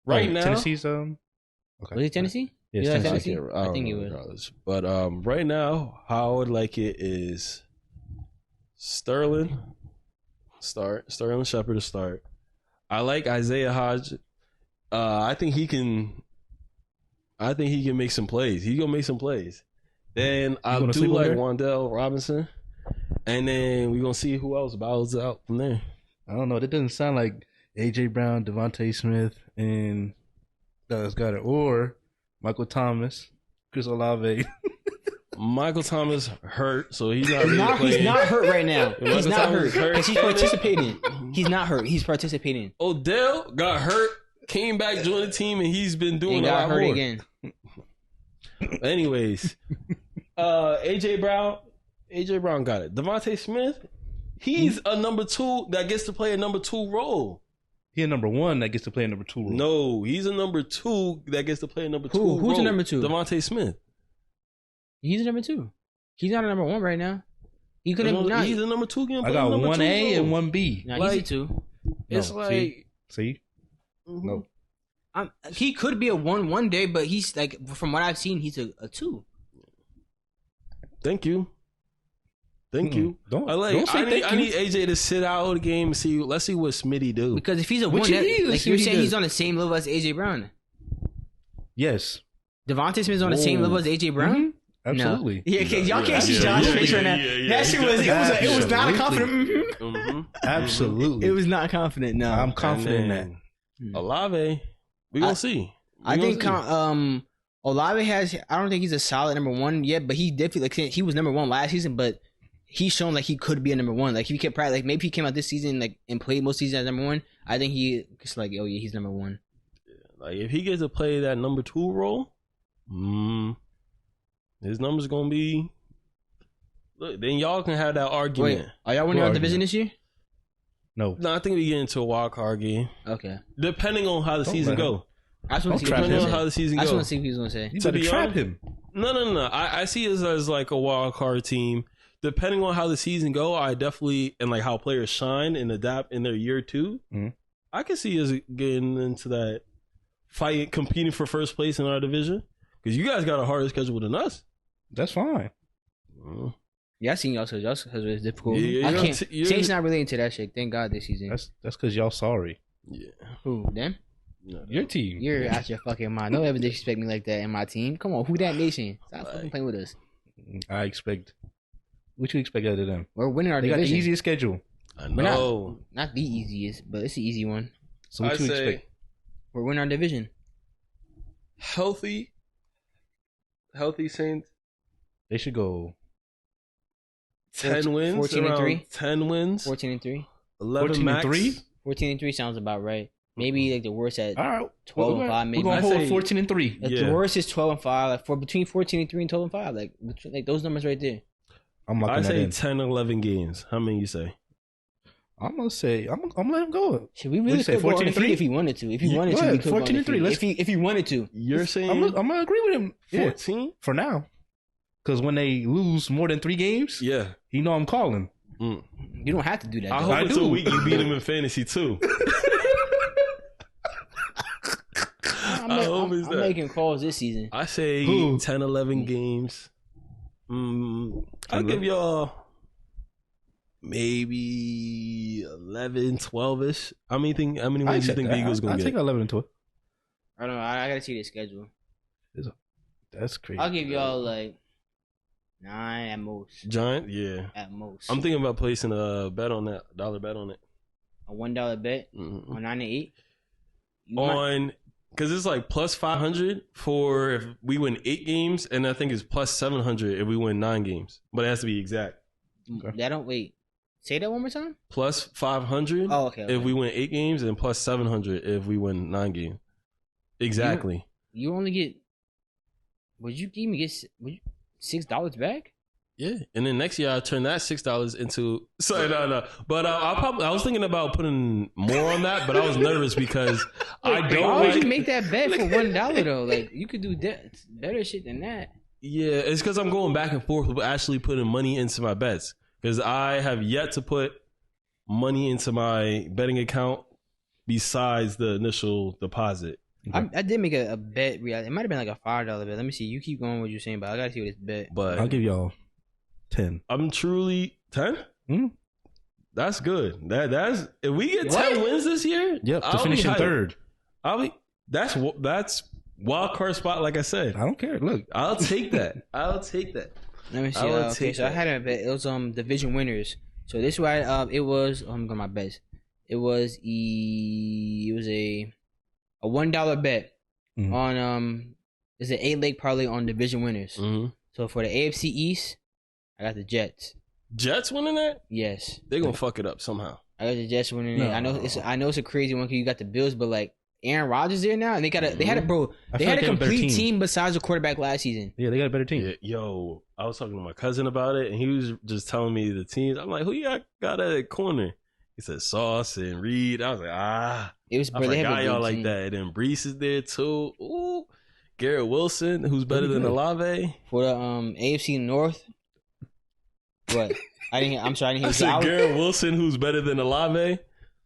right now. Tennessee's okay. Was it Tennessee? Yeah, Tennessee. I think he was. But right now, how I would like it is Sterling, Sterling Shepard to start. I like Isaiah Hodge. I think he can make some plays. He's gonna make some plays. Then I do like Wan'Dale Robinson, and then we're gonna see who else bows out from there. I don't know. That doesn't sound like AJ Brown, Devontae Smith, and Dallas Goedert, or Michael Thomas, Chris Olave. Michael Thomas hurt, so he's not really playing. He's not hurt right now. He's not hurt because he's participating. He's not hurt. He's participating. Odell got hurt, came back, joined the team, and he's been doing a lot more. Again. Anyways, AJ Brown got it. Devontae Smith, he's a number 2 that gets to play a number 2 role. He's a number 1 that gets to play a number 2 role. No, he's a number 2 that gets to play a number 2 role. Who's the number 2? Devontae Smith. He's a number 2. He's not a number 1 right now. He could have. He's a number 2. I got 1A and 1B. No, he's a 2. It's like see? No. He could be a 1 one day, but he's like, from what I've seen, he's a 2. Thank you. I need AJ to sit out the game and see. Let's see what Smitty do. Because if he's a 1, like you're saying, he's on the same level as AJ Brown. Yes. Devontae Smith's on the same level as AJ Brown. Mm-hmm. Absolutely. No. Yeah, because y'all can't see Josh's face right now. That shit it was not a confident. Mm-hmm. Absolutely. It was not confident. No, I'm confident in that. Olave, we gonna see. I think Olave has. I don't think he's a solid number 1 yet, but he definitely he was number 1 last season. But he's shown like he could be a number 1. Like if he kept practice, like maybe he came out this season like and played most seasons as number 1. I think it's like, oh yeah, he's number 1. Like if he gets to play that number 2 role, his number's gonna be. Look, then y'all can have that argument. Wait, are y'all winning our division this year? No, I think we get into a wild card game. Okay, depending on how the season go. I just want to see how the season goes. I just want to see what he's gonna say. You better trap him. No. I see it as like a wild card team. Depending on how the season go, I definitely and like how players shine and adapt in their year 2. Mm-hmm. I can see us getting into that fight, competing for first place in our division because you guys got a harder schedule than us. That's fine. Yeah, I seen y'all so it's difficult. Yeah, I can't. Saints not really into that shit. Thank God this season. That's because y'all sorry. Yeah. Who them? No. Your team. You're out your fucking mind. Don't ever disrespect me like that in my team. Come on, who that nation? Stop fucking playing with us. I expect. What you expect out of them? We're winning our division. They got the easiest schedule. I know. Not the easiest, but it's the easy one. So what you expect? We're winning our division. Healthy Saints. They should go 10 wins. 14-3. 10 wins. 14-3. 11 max. 14-3 sounds about right. Maybe like the worst at 12-5. Maybe we're gonna hold 14-3. Like the worst is 12-5. Like for between 14-3 and 12-5. Like those numbers right there. I say 10-11 games. How many you say? I'm gonna say I'm gonna let him go. Should we really say 14-3 if he wanted to? If he wanted to, we could 14-3. If he wanted to, you're saying I'm gonna agree with him. 14 for now, because when they lose more than 3 games, you know I'm calling. You don't have to do that. I hope it's a week you beat him in fantasy too. I'm making calls this season. I say 10-11 games. I'll give y'all maybe 11, 12-ish. How many wins do you think the Eagles going to get? I take 11 and 12. I don't know. I got to see the schedule. That's crazy. I'll give y'all like 9 at most. Giant? Yeah. At most. I'm thinking about placing a bet on that. $1 bet on it. A $1 bet on 9 and 8? Because it's like plus 500 for if we win 8 games, and I think it's plus 700 if we win 9 games. But it has to be exact. Okay. Wait. Say that one more time? Plus 500 if we win 8 games, and plus 700 if we win 9 games. Exactly. You only get... Would you get $6 back? Yeah, and then next year I'll turn that $6 into. Sorry, no. But I was thinking about putting more on that, but I was nervous because I don't. Why would you make that bet for $1 though? Like you could do better shit than that. Yeah, it's because I'm going back and forth with actually putting money into my bets because I have yet to put money into my betting account besides the initial deposit. Okay. I did make a bet. It might have been like a $5 bet. Let me see. You keep going what you're saying, but I gotta see what this bet. But I'll give y'all 10. I'm truly 10. Mm-hmm. That's good. That's if we get 10 wins this year. Yep, to finish in third. That's wild card spot. Like I said, I don't care. Look, I'll take that. Let me see. Okay, so I had a bet. It was division winners. So this way, it was. I'm going my best. It was a $1 bet on It's an 8-leg parlay on division winners. Mm-hmm. So for the AFC East, I got the Jets. Jets winning that? Yes. They're gonna fuck it up somehow. I got the Jets winning it. I know it's a crazy one because you got the Bills, but like Aaron Rodgers there now, and they had a complete team besides the quarterback last season. Yeah, they got a better team. Yeah, yo, I was talking to my cousin about it, and he was just telling me the teams. I'm like, who you got at the corner? He said Sauce and Reed. I was like, it was. I forgot y'all like that. And then Brees is there too. Ooh, Garrett Wilson, who's better than Olave for the AFC North. What? I'm sorry, I didn't hear. I said Garrett Wilson, who's better than Olave.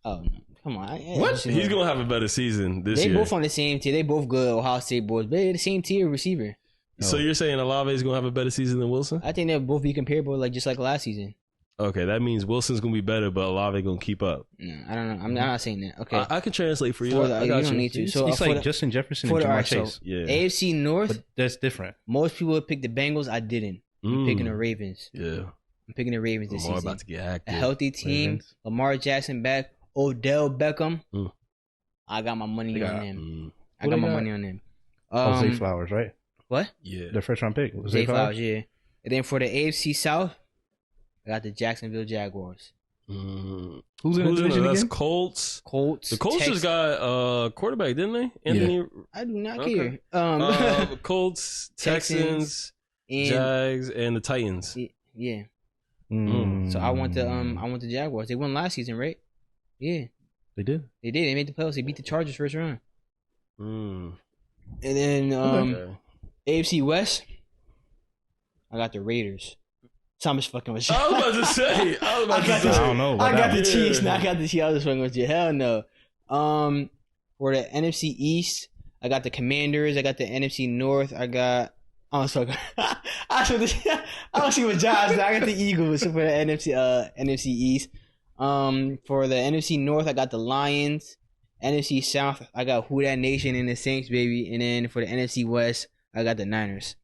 Oh no. Come on. What? He's going to have a better season this year. They both on the same tier. They both good Ohio State boys. But they're the same tier receiver. So you're saying Olave is going to have a better season than Wilson? I think they'll both be comparable, just like last season. Okay, that means Wilson's going to be better, but Olave going to keep up. No, I don't know. I'm not saying that. Okay. I can translate for you. You don't need to. So it's like Justin Jefferson and Jahmar Chase. Yeah. AFC North. But that's different. Most people would pick the Bengals. I didn't. I'm picking the Ravens. Yeah. I'm picking the Ravens this season. About to get active. A healthy team. Ravens. Lamar Jackson back. Odell Beckham. I got my money on him. I got my money on him. Zay Flowers, right? What? Yeah. The first round pick. Zay Flowers, yeah. And then for the AFC South, I got the Jacksonville Jaguars. Who's in the division again? That's Colts. The Colts just got a quarterback, didn't they? Anthony. Yeah. I do not care. Colts, Texans, Jags, and the Titans. Yeah. So I want the Jaguars. They won last season, right? Yeah. They did. They made the playoffs. They beat the Chargers first round. And then AFC West, I got the Raiders. So I'm just fucking with you. I was about to say. I don't know. I got the Chiefs. I got the Chiefs. I was just fucking with you. Hell no. For the NFC East, I got the Commanders. I got the NFC North. I was fucking. I don't see what Josh. I got the Eagles for the NFC East. For the NFC North, I got the Lions. NFC South, I got Who Dat Nation and the Saints, baby. And then for the NFC West, I got the Niners.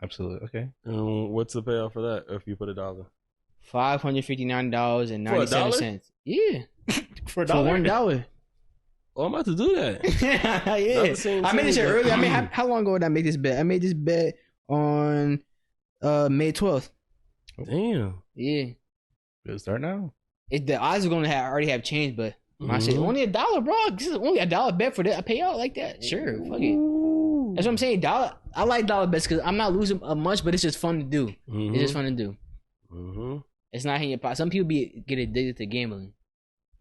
Absolutely. Okay. What's the payoff for that if you put $1? $559.97. Yeah. For $1. Oh, I'm about to do that. Yeah. I made this earlier. I mean, how long ago did I make this bet? I made this bet on May 12th. Damn. Yeah. Good start now. The odds are going to already have changed, but I said only $1, bro. This is only $1 bet for that. I pay out like that. Sure, fuck it. That's what I'm saying. I like dollar bets because I'm not losing much, but it's just fun to do. It's just fun to do. It's not in your pocket. Some people get addicted to gambling.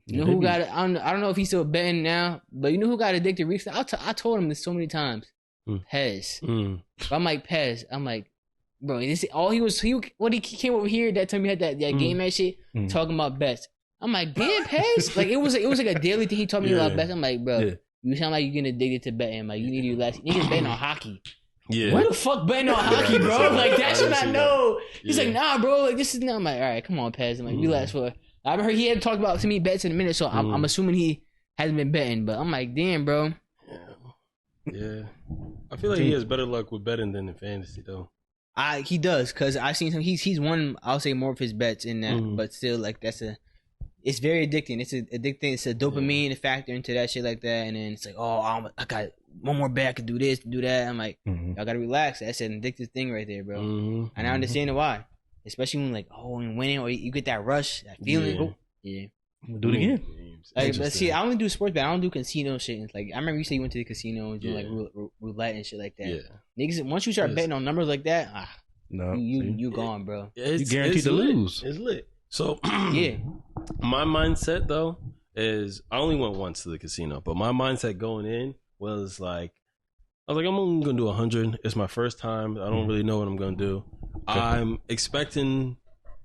You know who got it? I don't know if he's still betting now, but you know who got addicted recently? I told him this so many times. Pez. But I'm like, Pez. I'm like, bro, this all he came over here that time he had that game and shit talking about bets. I'm like, damn, Pez. Like it was like a daily thing he told me about bets. I'm like, bro, you sound like you're getting addicted to betting. Like you need to relax. Niggas betting on hockey. Yeah. What the fuck betting on hockey, bro? Like that's what I know. He's like, nah, bro. Like this is not. I'm like, all right, come on, Pez. I'm like, relax for. I heard he hadn't talked about to me bets in a minute, so I'm assuming he hasn't been betting. But I'm like, damn, bro. Yeah. I feel like he has better luck with betting than in fantasy, though. He does, cause I've seen him. He's won. I'll say more of his bets in that, but still, like it's very addicting. It's addicting. It's a dopamine factor into that shit like that, and then it's like, oh, I got one more bet. I could do this, do that. I'm like, y'all gotta relax. That's an addictive thing right there, bro. And I understand why, especially when when winning or you get that rush, that feeling. Yeah. Do it again. Like, but see, I only do sports bet. I don't do casino shit. Like I remember you said you went to the casino and do like roulette and shit like that. Yeah. Niggas, once you start betting on numbers like that, no, you gone, bro. You guaranteed to lose. It's lit. So my mindset though is I only went once to the casino, but my mindset going in was like I was like I'm only gonna do 100. It's my first time. I don't really know what I'm gonna do. I'm expecting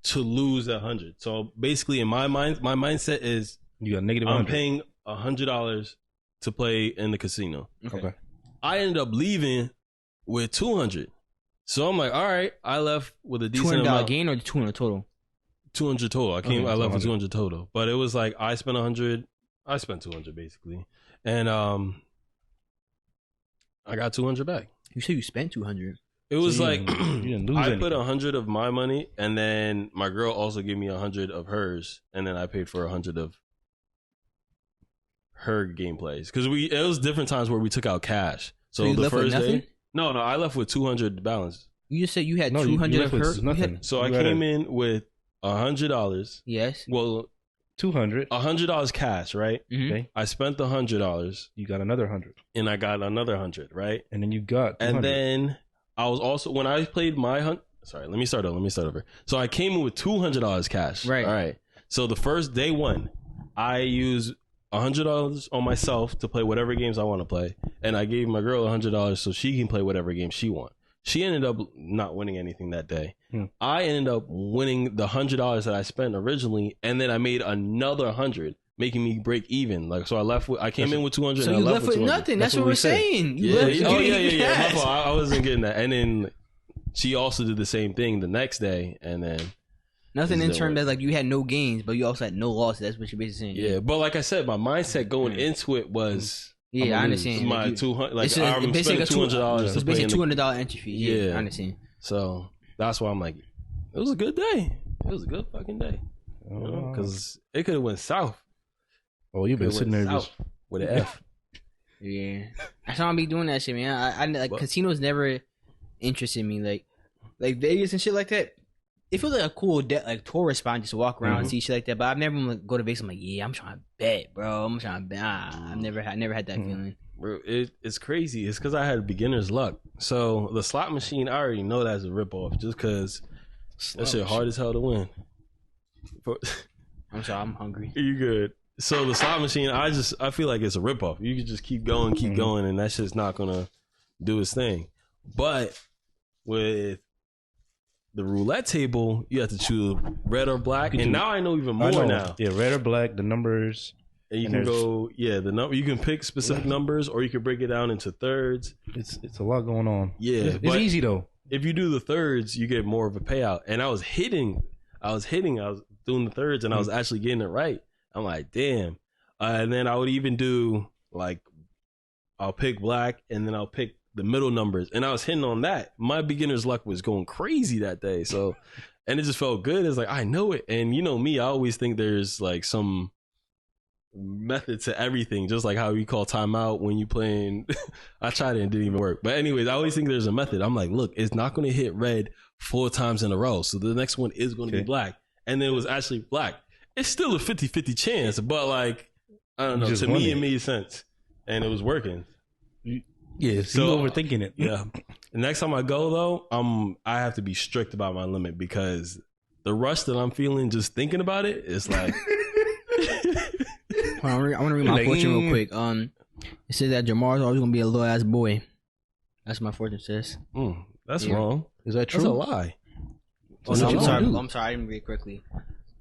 to lose 100. So basically, in my mindset is you got negative. I'm paying $100 to play in the casino. Okay. I ended up leaving with 200. So I'm like, all right. I left with a decent $200 amount. gain or $200 total? 200 total. I left with 200 total, but it was like I spent 100. I spent 200 basically, and I got 200 back. You said you spent 200. It was like you didn't lose I anything. put 100 of my money, and then my girl also gave me 100 of hers, and then I paid for 100 of her gameplays because it was different times where we took out cash. So you the left with first nothing? day, no, I left with 200 balance. You just said you had No, 200 you of left her. with nothing. So I came in with $100. Yes. Well, 200. $100 cash, right? Mhm. Okay. I spent the $100, You got another 100, and I got another 100, right? and then you got 200. And then I was also when I played my sorry, let me start over. So I came in with $200 cash. Right. All right. So the first day one, I used $100 on myself to play whatever games I want to play, and I gave my girl $100 so she can play whatever game she wants. She ended up not winning anything that day. I ended up winning the $100 that I spent originally, and then I made another 100, making me break even. Like so, I came in with 200. So and you I left with 200. nothing. That's what we're saying. You Yeah. left Oh with yeah. My cash. fault. I wasn't getting that. And then she also did the same thing the next day, and then Nothing in Is that terms what- of like you had no gains, but you also had no losses. That's what you're basically saying. yeah. But like I said, my mindset going into it was Yeah, I understand. my Like, you- 200. Like it's I'm spending $200 It's to play basically in the $200 entry fee. Yeah, Yeah. I understand. So that's why I'm like, it was a good day. It was a good fucking day. Because it could have went south. Oh, you've been Could've sitting went there south just with an F. Yeah, that's how I be doing that shit, man. I like But- casinos never interested me. Like Vegas and shit like that. It feels like a cool like tourist spot just to walk around and see shit like that. But I've never like, go to Vegas. I'm like, yeah, I'm trying to bet, bro. I'm trying to bet. I've never had that feeling. Bro, it's crazy. It's because I had beginner's luck. So the slot machine, I already know that's a ripoff just because that shit hard as hell to win. I'm sorry, I'm hungry. You good. So the slot machine, I feel like it's a ripoff. You can just keep going, and that shit's not gonna do its thing. But with the roulette table, you have to choose red or black. And now I know even more now. Yeah, red or black, the numbers. And you can go, the number. You can pick specific numbers, or you can break it down into thirds. It's a lot going on. Yeah, It's but easy though. if you do the thirds, you get more of a payout. And I was doing the thirds, and I was actually getting it right. I'm like, damn. And then I would even do like, I'll pick black, and then I'll pick the middle numbers, and I was hitting on that. My beginner's luck was going crazy that day. So, and it just felt good. It's like, I know it. And you know me, I always think there's like some method to everything, just like how you call timeout when you playing. I tried it and didn't even work. But anyways, I always think there's a method. I'm like, look, it's not going to hit red 4 times in a row. So the next one is going to be black. And then it was actually black. It's still a 50-50 chance, but like, I don't know. To me, it made sense. And it was working. Yeah, so you overthinking it. Yeah. The next time I go though, I have to be strict about my limit because the rush that I'm feeling just thinking about it is like. I want to read my fortune real quick. It says that Jahmar is always gonna be a little ass boy. That's what my fortune says. That's wrong. Is that true? That's a lie. Oh, no, I'm sorry. I didn't read it correctly.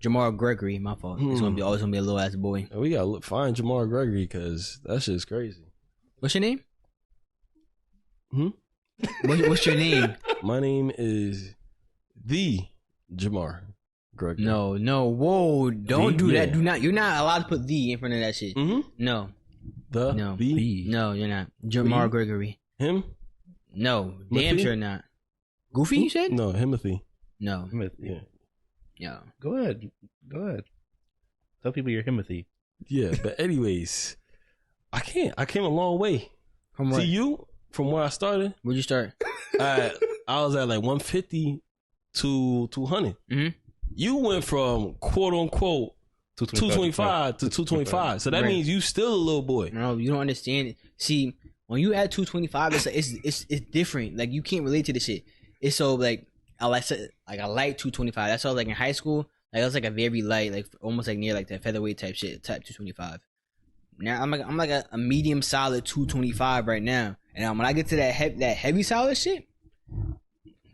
Jahmar Gregory, my fault. It's always gonna be a little ass boy. We gotta find Jahmar Gregory because that shit's crazy. What's your name? What's your name? My name is the Jahmar Gregory. No. Whoa! Don't do that. Do not. You're not allowed to put the in front of that shit. No. The. No, you're not. Jahmar Gregory. Him? No, damn sure not. Goofy, you said? No, Himothy. No. Yeah. Yeah. Go ahead. Tell people you're Himothy. Yeah, but anyways, I came a long way. From what? See you from where I started. Where'd you start? I was at like 150 to 200. You went from quote unquote 225 to 225. So that means you still a little boy. No, you don't understand it. See, when you add 225, it's different. Like you can't relate to the shit. It's so like I like 225. That's all like in high school. Like it was like a very light, like almost like near like that featherweight type shit, type 225. Now I'm like a medium solid 225 right now. And when I get to that heavy solid shit,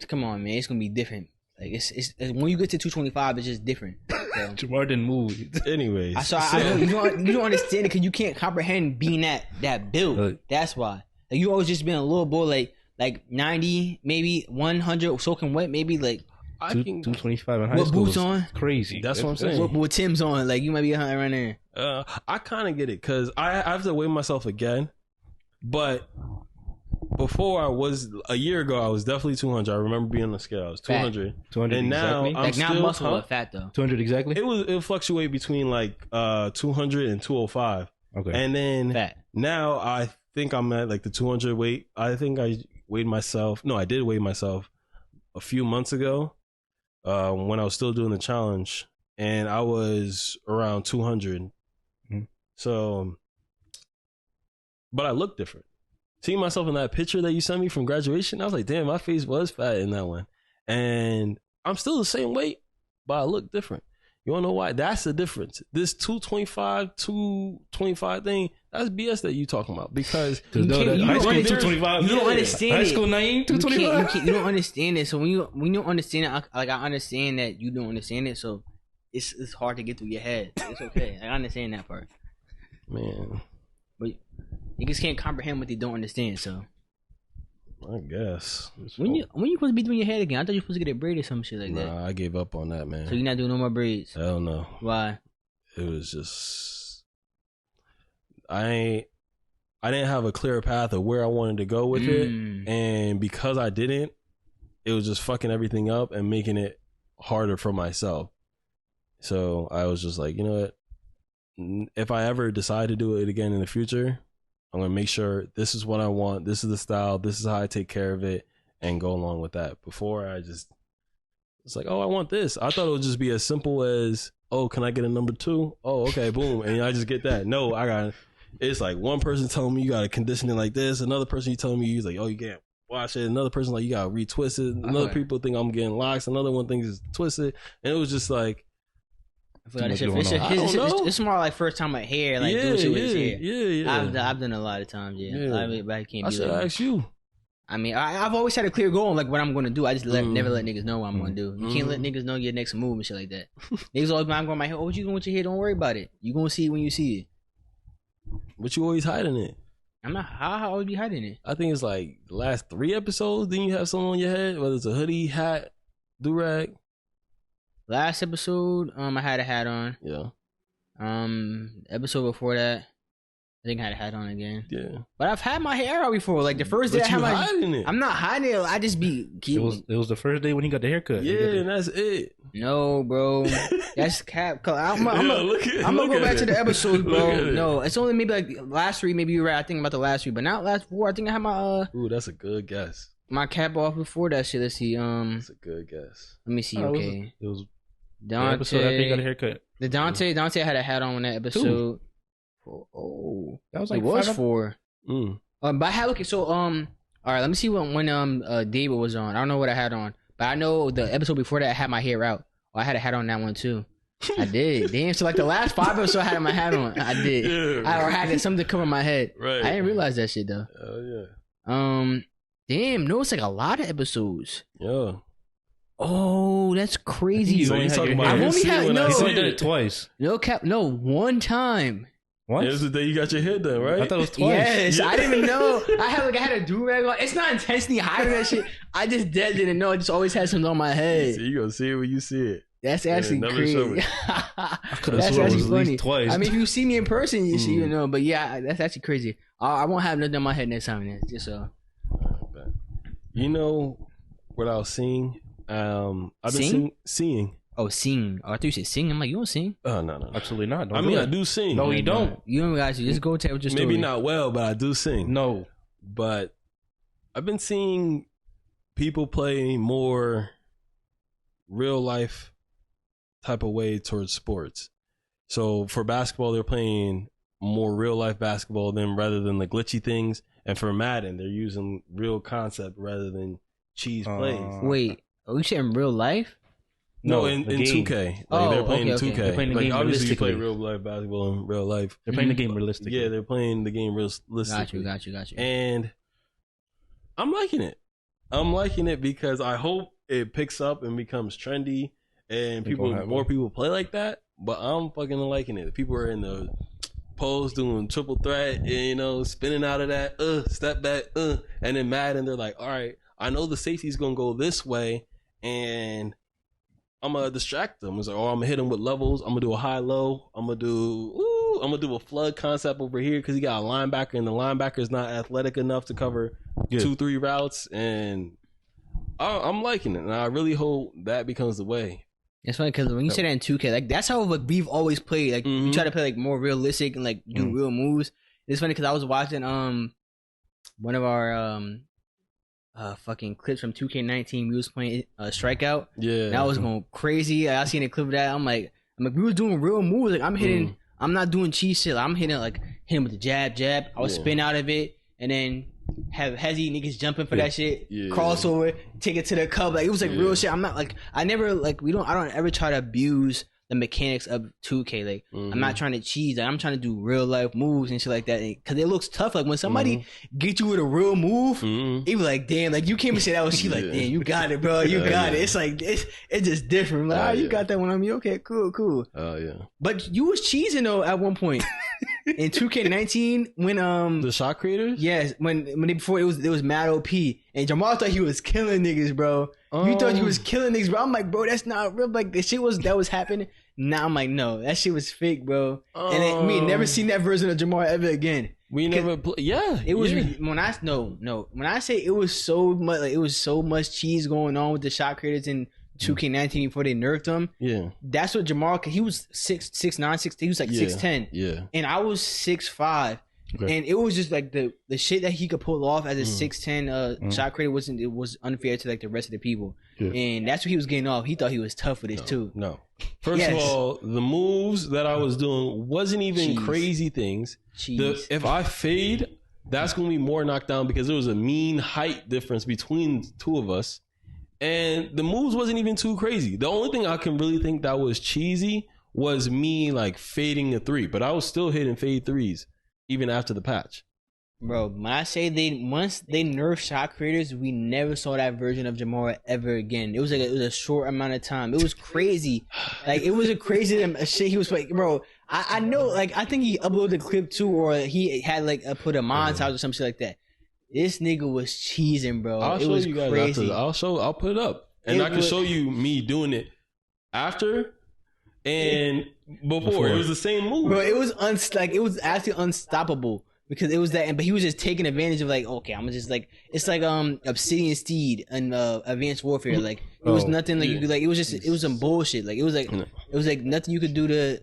come on, man, it's gonna be different. Like it's when you get to 225, it's just different. So, Jamar didn't move. Anyways, I know you don't understand it because you can't comprehend being that build. That's why. Like you always just been a little boy, like 90, maybe 100 soaking wet, maybe like 225 in high what school. Boots on? Crazy. That's what I'm saying. What Tim's on? Like you might be high right there. I kind of get it because I have to weigh myself again, but before a year ago, I was definitely 200. I remember being on the scale. I was 200. 200 and now exactly? I'm Like still not muscle but fat though. 200 exactly. It would fluctuate between like 200 and 205. Okay. And then Fat. now I think I'm at like the 200 weight. I think I weighed myself. No, I did weigh myself a few months ago when I was still doing the challenge, and I was around 200. Mm-hmm. So, but I look different. Seeing myself in that picture that you sent me from graduation, I was like, damn, my face was fat in that one. And I'm still the same weight, but I look different. You wanna know why? That's the difference. This 225 thing, that's BS that you talking about. Because high school 225. You don't understand high it. school 9 225. You don't understand it. So when you don't understand it, I understand that you don't understand it. So it's hard to get through your head. It's okay. I understand that part. Man, but niggas can't comprehend what they don't understand. So I guess when you supposed to be doing your head again? I thought you were supposed to get a braid or some shit like that. Nah, I gave up on that, man. So you're not doing no more braids? Hell no. Why? It was just I didn't have a clear path of where I wanted to go with it, and because I didn't, it was just fucking everything up and making it harder for myself. So I was just like, you know what? If I ever decide to do it again in the future, I'm going to make sure this is what I want. This is the style. This is how I take care of it and go along with that. Before it's like, oh, I want this. I thought it would just be as simple as, oh, can I get a number 2? Oh, okay, boom. And I just get that. No, it's like one person telling me you got to condition it like this. Another person you telling me you're like, oh, you can't wash it. Another person like, you got to retwist it. Another people think I'm getting locks. Another one thinks it's twisted. And it was just like, it's more like first time my hair, like doing shit with his hair. Yeah. I've done a lot of times. Yeah. I can't. I should ask you. I mean, I've always had a clear goal on like what I'm going to do. I just never let niggas know what I'm going to do. You can't let niggas know your next move and shit like that. Niggas always, I'm going my hair. Oh, what you doing with your hair? Don't worry about it. You gonna see it when you see it. But you always hiding it. I'm not. How I always be hiding it? I think it's like the last 3 episodes. Then you have something on your head, whether it's a hoodie, hat, do-rag. Last episode, I had a hat on. Yeah. Episode before that, I think I had a hat on again. Yeah. But I've had my hair out before. Like the first day I had hiding it. I'm not hiding it. I just be keeping. It was the first day when he got the haircut. Yeah, and that's it. No, bro. That's cap. I'm gonna go back to the episodes, bro. No, it's only maybe like last 3. Maybe you're right. I think about the last 3, but not last 4. I think I had my Ooh, that's a good guess. My cap off before that shit. Let's see. That's a good guess. Let me see. Okay. It was Dante. the episode after he got a haircut. The Dante had a hat on in that episode. Oh, that was like it was 4. But I had all right. Let me see when David was on. I don't know what I had on, but I know the episode before that I had my hair out. Oh, I had a hat on that one too. I did. Damn. So like the last 5 episodes I had my hat on. I did. Yeah, I had something to cover my head. Right. I didn't realize that shit though. Oh yeah. Damn. No, it's like a lot of episodes. Yeah. Oh, that's crazy. So you talking about I've only had He's only done it twice. No cap. No, one time. What? It was the day you got your hair done, right? I thought it was twice. Yes, yeah. I didn't even know. I had a do-rag on. It's not intentionally hiding that shit. I just didn't know. I just always had something on my head. So you gonna see it when you see it. That's actually crazy. I could have sworn it was at least twice. I mean, if you see me in person, you see, you know. But yeah, that's actually crazy. I won't have nothing on my head next time. Then, just so. You know what I was seeing? I've been seeing. Oh, sing. Oh, I thought you said sing. I'm like, you don't sing? Oh, no. Absolutely not. I do sing. No, you don't. You don't guys. Just go tell your story. Maybe not well, but I do sing. No. But I've been seeing people play more real life type of way towards sports. So for basketball, they're playing more real life basketball rather than the glitchy things. And for Madden, they're using real concept rather than cheese plays. Wait, are you saying real life? No, in 2K. Like they're playing 2K. They're playing the game obviously you play realistically. real life basketball in real life. They're playing the game realistically. Yeah, they're playing the game realistically. Got you. And I'm liking it. I'm liking it because I hope it picks up and becomes trendy and more people play like that. But I'm fucking liking it. People are in the pose doing triple threat and, you know, spinning out of that, step back, and then Madden, they're like, all right, I know the safety's gonna go this way, and I'm gonna distract them. It's like, oh, I'm gonna hit him with levels. I'm gonna do a high low. I'm gonna do a flood concept over here because he got a linebacker and the linebacker is not athletic enough to cover 2-3 routes, and I'm liking it, and I really hope that becomes the way. It's funny because when you say that in 2K, like that's how like we've always played. Like we try to play like more realistic and like do real moves. It's funny because I was watching one of our fucking clips from 2K19. We was playing Strikeout. Yeah, and I was going crazy. I seen a clip of that. I'm like we was doing real moves. Like I'm hitting. I'm not doing cheese shit. Like, I'm hitting with the jab. I would spin out of it and then have hezzy niggas jumping for that shit. Crossover, take it to the cup. Like it was like real shit. I'm not like I don't ever try to abuse the mechanics of 2K. Like I'm not trying to cheese. Like, I'm trying to do real life moves and shit like that. Because it looks tough. Like when somebody get you with a real move, it be like, damn. Like you came and say that was she. Like damn, you got it, bro. You got it. It's like it's just different. Like you got that one on me. Okay, cool. Oh yeah. But you was cheesing though at one point. In 2K19 when the shot creators, yes, when before it was mad OP and Jahmar thought he was killing niggas, bro. You thought he was killing niggas, bro. I'm like, bro, that's not real. Like the shit that was happening. Now I'm like, no, that shit was fake, bro. And then, we never seen that version of Jahmar ever again. We never play. Yeah, it was when I say it was so much, like, it was so much cheese going on with the shot creators in 2K19 before they nerfed him. Yeah, that's what Jahmar. He was 6'9", 6'10". He was like 6'10". Yeah, and I was 6'5". Okay. And it was just like the shit that he could pull off as a 6'10" shot creator was unfair to like the rest of the people. Yeah. And that's what he was getting off. He thought he was tough with this too. No. First of all, the moves that I was doing wasn't even crazy things. If I fade, that's going to be more knocked down because there was a mean height difference between the two of us. And the moves wasn't even too crazy. The only thing I can really think that was cheesy was me like fading a 3. But I was still hitting fade 3s. Even after the patch. Bro, when I say once they nerfed shot creators, we never saw that version of Jahmar ever again. It was a short amount of time. It was crazy. Like it was a crazy shit he was like, bro. I know, like I think he uploaded the clip too, or he had like put a montage or some shit like that. This nigga was cheesing, bro. I'll show you guys crazy. I'll put it up. And I can show you me doing it after and before. It was the same move, bro. It was it was actually unstoppable because it was that. But he was just taking advantage of like, okay, I'm just like it's like Obsidian Steed and Advanced Warfare. Like it was nothing like you could like. It was some bullshit. Like it was like nothing you could do to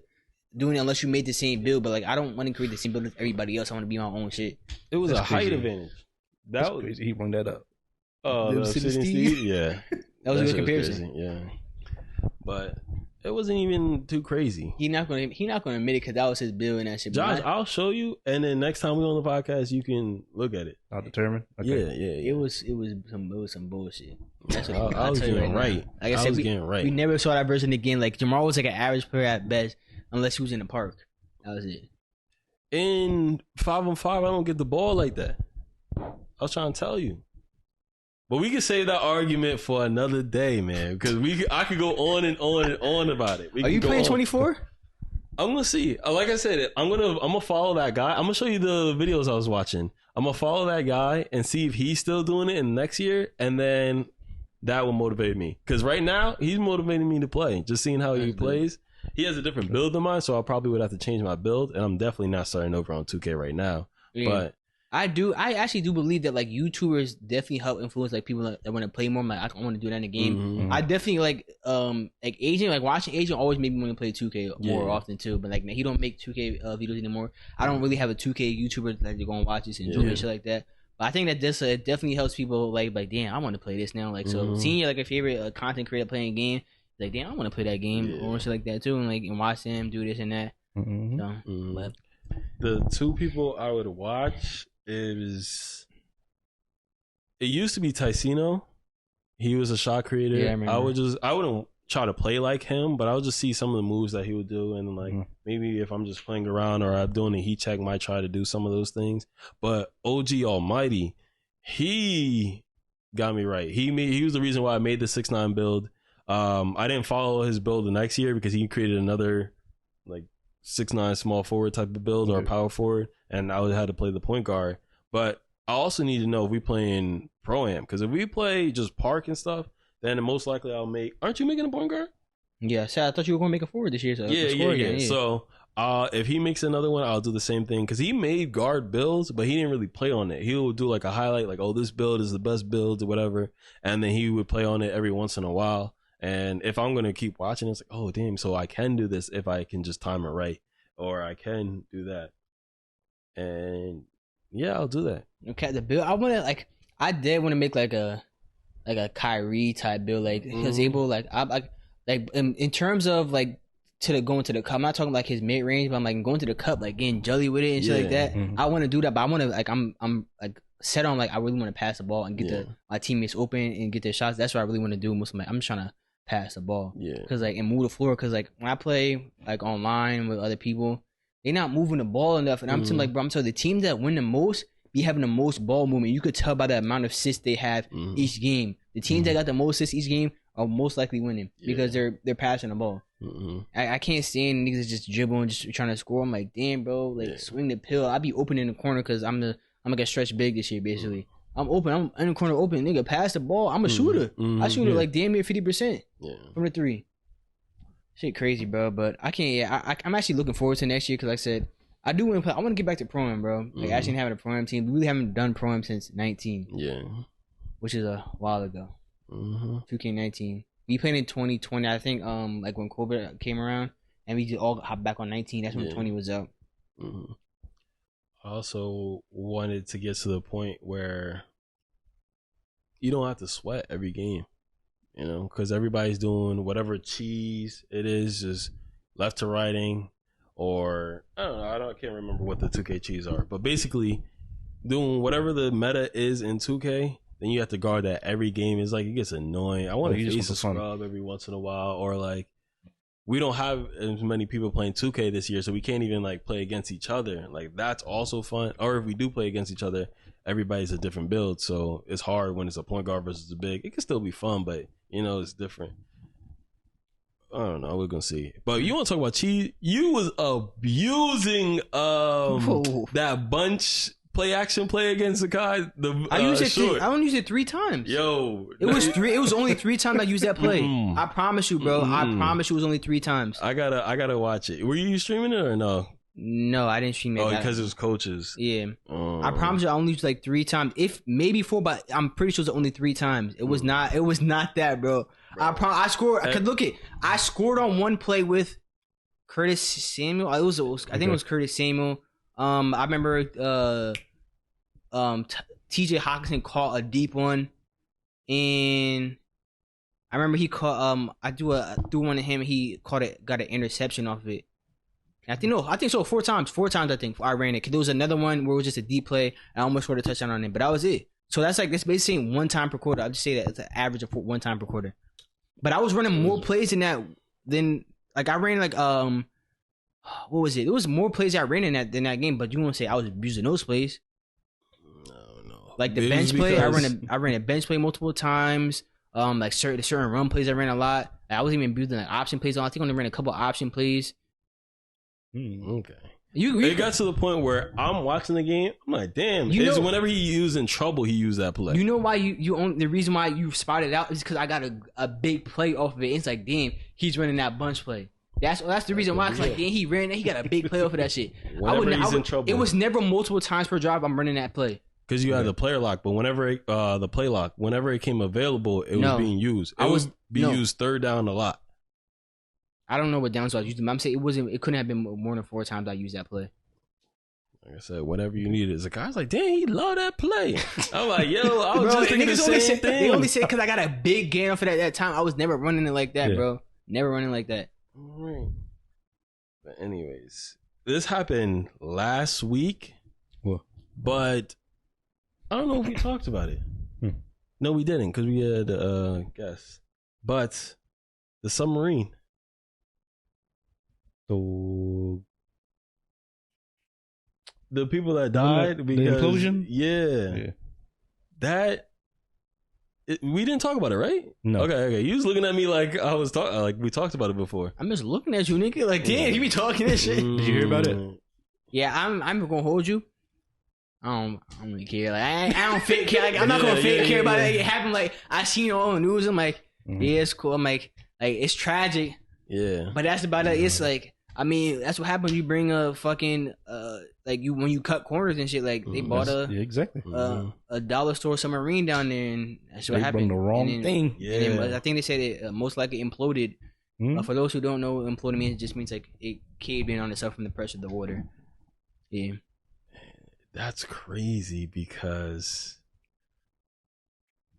doing it unless you made the same build. But like I don't want to create the same build as everybody else. I want to be my own shit. It was a height advantage. That was crazy. He brought that up. Oh, the Obsidian Steed. Yeah, that was a good comparison. Yeah, but. It wasn't even too crazy. He not gonna admit it because that was his build and that shit. Josh, I'll show you, and then next time we on the podcast, you can look at it. I'll determine. Okay. Yeah. It was some bullshit. That's what I was getting right. Like I said, we never saw that version again. Like Jahmar was like an average player at best, unless he was in the park. That was it. In 5-on-5, I don't get the ball like that. I was trying to tell you. But we can save that argument for another day, man. Because I could go on and on and on about it. Are you playing 24? I'm gonna see. Like I said, I'm gonna follow that guy. I'm gonna show you the videos I was watching. I'm gonna follow that guy and see if he's still doing it in the next year, and then that will motivate me. Because right now he's motivating me to play. Just seeing how he plays. He has a different build than mine, so I probably would have to change my build. And I'm definitely not starting over on 2K right now. Yeah. But I actually do believe that like YouTubers definitely help influence like people that want to play more. I'm like, I want to do that in the game. Mm-hmm. I definitely like Agent, like watching Agent always made me want to play 2K more often too. But like he don't make 2K videos anymore. I don't really have a 2K YouTuber that you're gonna watch this and enjoy and shit like that. But I think that this definitely helps people like damn, I want to play this now. Like so seeing like a favorite content creator playing a game, like damn, I want to play that game or shit like that too, and like and watch them do this and that. Mm-hmm. So, but the two people I would watch. It used to be Ticino. He was a shot creator. Yeah, I wouldn't try to play like him, but I would just see some of the moves that he would do, and like maybe if I'm just playing around or I'm doing a heat check, might try to do some of those things. But OG Almighty, he got me right. He was the reason why I made the 6'9" build. I didn't follow his build the next year because he created another like 6'9" small forward type of build or power forward, and I would have to play the point guard. But I also need to know if we playing Pro-Am, because if we play just park and stuff, then most likely I'll make. Aren't you making a point guard? Yeah, so I thought you were going to make a forward this year. So yeah. So if he makes another one, I'll do the same thing because he made guard builds, but he didn't really play on it. He would do like a highlight, like, oh, this build is the best build or whatever, and then he would play on it every once in a while. And if I'm gonna keep watching, it's like, oh damn, so I can do this if I can just time it right, or I can do that. And yeah, I'll do that. Okay, the build I did want to make like a Kyrie type build, like he's able like in terms of like going to the cup. I'm not talking like his mid range, but I'm like going to the cup, like getting jelly with it and shit like that. I want to do that, but I want to like I'm like set on like I really want to pass the ball and get my teammates open and get their shots. That's what I really want to do. Most of my I'm trying to pass the ball, because like and move the floor. Because like when I play like online with other people, they're not moving the ball enough, and I'm telling like, bro, I'm telling the teams that win the most be having the most ball movement. You could tell by the amount of assists they have each game. The teams that got the most assists each game are most likely winning because they're passing the ball. I can't stand niggas just dribbling, just trying to score. I'm like, damn, bro, like swing the pill. I be open in the corner because I'm gonna get stretched big this year. Basically, I'm open. I'm in the corner open. Nigga, pass the ball. I'm a shooter. I shoot it like damn near 50% from the three. Shit, crazy, bro. But I can't. Yeah, I'm actually looking forward to next year because, like I said, I do want to play. I want to get back to pro-am, bro. Like actually having a pro-am team. We really haven't done pro-am since 19. Yeah, which is a while ago. 2K19. We played in 2020. I think like when COVID came around and we just all hopped back on 19. That's when 20 was out. I also wanted to get to the point where you don't have to sweat every game, you know, because everybody's doing whatever cheese it is, just left to righting, or I don't know, I can't remember what the 2K cheese are, but basically doing whatever the meta is in 2K. Then you have to guard that every game. It's like it gets annoying. I want to face a scrub every once in a while, or like we don't have as many people playing 2K this year, so we can't even like play against each other. Like that's also fun. Or if we do play against each other, everybody's a different build, so it's hard when it's a point guard versus a big. It can still be fun, but you know it's different. I don't know. We're gonna see. But you want to talk about cheese? You was abusing that bunch. Play against the guy. I used it. I only used it 3 times. Yo, it was 3. It was only 3 times I used that play. I promise you, bro. I promise you, it was only 3 times. I gotta watch it. Were you streaming it or no? No, I didn't stream it. Oh, because it was coaches. Yeah, I promise you, I only used like 3 times. If maybe 4, but I'm pretty sure it was only 3 times. It was not. It was not that, bro. I scored. I could look it. I scored on one play with Curtis Samuel. I think it was Curtis Samuel. I remember TJ Hawkinson caught a deep one, and I remember he caught I threw one to him and he caught it, got an interception off of it. And I think so 4 times. 4 times I think I ran it. Cause there was another one where it was just a deep play. I almost scored a touchdown on it, but that was it. So that's basically 1 time per quarter. I'll just say that it's an average of 1 time per quarter. But I was running more plays than that. Like I ran like what was it? There was more plays I ran in that than that game. But you won't say I was abusing those plays. No. Like the bench play, I ran a bench play multiple times. Like certain run plays I ran a lot. I wasn't even abusing like option plays. I think I only ran a couple option plays. Okay. It got to the point where I'm watching the game. I'm like, damn. Whenever he was in trouble, he used that play. You know why the reason why you spotted out is because I got a big play off of it. It's like, damn, he's running that bunch play. That's the reason why. Cause like, damn, he ran. He got a big play off of that shit. He's in trouble. It was never multiple times per drive. I'm running that play. Because you had the player lock, but whenever the play lock, whenever it came available, it was being used. It was being used third down a lot. I don't know what downs I was using. I'm saying it couldn't have been more than 4 times I used that play. Like I said, whenever you needed, the guy's like, "Damn, he love that play." I'm like, "Yo, I was just thinking the same thing." They only said because I got a big gain off of that time. I was never running it like that, bro. Never running like that. All right. But anyways, this happened last week, but I don't know if we talked about it. No, we didn't because we had guests. But the submarine. So the people that died because the implosion? Yeah. That we didn't talk about it, right? No. Okay. You was looking at me like I was talking, like we talked about it before. I'm just looking at you, nigga. Like, damn, you be talking this shit. Did you hear about it? Yeah, I'm gonna hold you. I don't really care. Like, I don't fake care. Like, I'm not gonna fake care about it. Like, it happened. Like, I seen it on the news. I'm like, yeah, it's cool. I'm like, it's tragic. Yeah. But that's about it. It's like, I mean, that's what happens. You bring a fucking like you when you cut corners and shit. Like they bought exactly a dollar store submarine down there, and that's what they happened. Bring the wrong thing. Yeah. And then, I think they said it most likely imploded. For those who don't know, what imploded means, it just means like it caved in on itself from the pressure of the water. Yeah, that's crazy because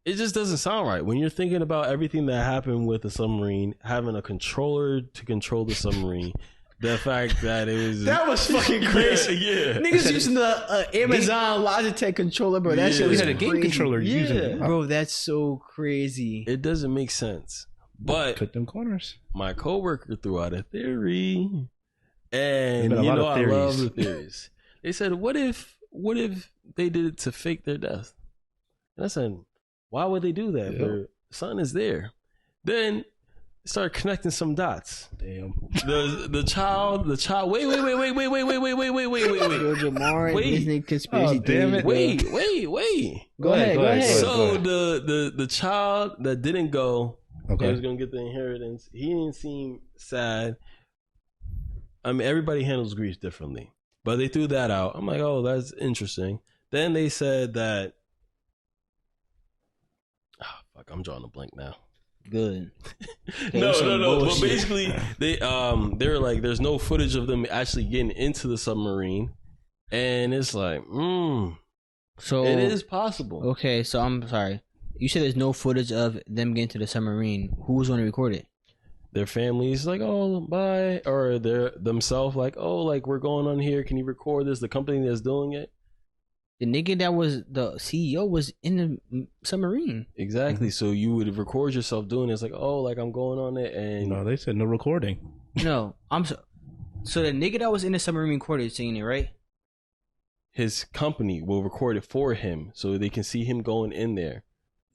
it just doesn't sound right when you're thinking about everything that happened with the submarine, having a controller to control the submarine. The fact that that was fucking crazy. Yeah. Niggas using the Amazon Logitech controller, bro. That shit was had a game controller using it. Bro, that's so crazy. It doesn't make sense. But cut them corners. My coworker threw out a theory, and I love the theories. They said, "What if they did it to fake their death?" And I said, "Why would they do that? Their son is there." Then start connecting some dots. Damn. The child. Wait. Jahmar, Disney conspiracy. Damn it. Wait. Go ahead. So the child that didn't go, he was gonna get the inheritance. He didn't seem sad. I mean, everybody handles grief differently, but they threw that out. I'm like, oh, that's interesting. Then they said that. I'm drawing a blank now. Good. No. But basically, they were like, there's no footage of them actually getting into the submarine, and it's like, so it is possible. Okay, so I'm sorry. You said there's no footage of them getting to the submarine. Who's going to record it? Their families like, oh, bye, or their themselves like, oh, like we're going on here. Can you record this? The company that's doing it. The nigga that was the CEO was in the submarine. Exactly. So you would record yourself doing this, like, oh, like I'm going on it, and no, they said no recording. No, so the nigga that was in the submarine recorded seeing it, right? His company will record it for him, so they can see him going in there.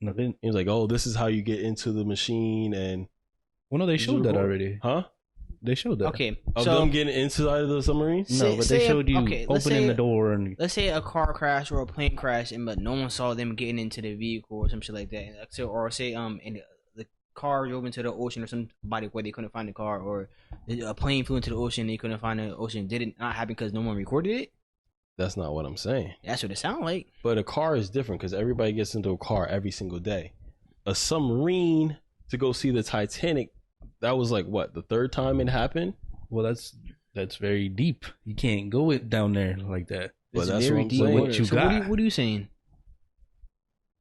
No, then he's like, oh, this is how you get into the machine, and they showed that already, huh? They showed that. Okay. Of them getting inside of the submarine? No, but they showed you opening the door. And let's say a car crash or a plane crash, but no one saw them getting into the vehicle or some shit like that. So, or say and the car drove into the ocean or somebody where they couldn't find the car, or a plane flew into the ocean and they couldn't find the ocean. Did it not happen because no one recorded it? That's not what I'm saying. That's what it sounds like. But a car is different because everybody gets into a car every single day. A submarine to go see the Titanic, that was like what, the third time it happened? Well, that's very deep. You can't go down there like that. But that's very deep. What are you saying?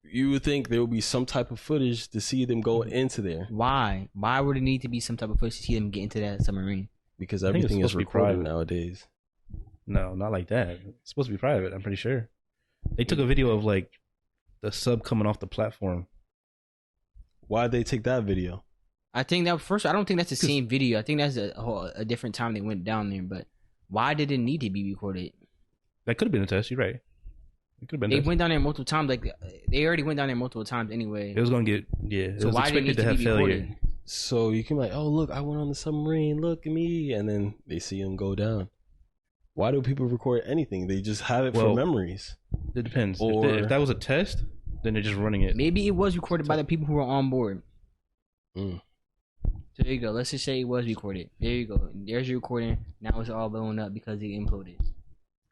You would think there would be some type of footage to see them go into there. Why? Why would it need to be some type of footage to see them get into that submarine? Because everything is recorded nowadays. No, not like that. It's supposed to be private, I'm pretty sure. They took a video of like the sub coming off the platform. Why'd they take that video? I think that first. I don't think that's the same video. I think that's a different time they went down there. But why did it need to be recorded? That could have been a test. You're right. It could have been. They went down there multiple times. Like they already went down there multiple times anyway. It was gonna get So it was why did it need to have failure? Recorded? So you can be like, oh look, I went on the submarine. Look at me, and then they see him go down. Why do people record anything? They just have it for memories. It depends. If that was a test, then they're just running it. Maybe it was recorded by the people who were on board. So there you go. Let's just say it was recorded. There you go. There's your recording. Now it's all blown up because it imploded.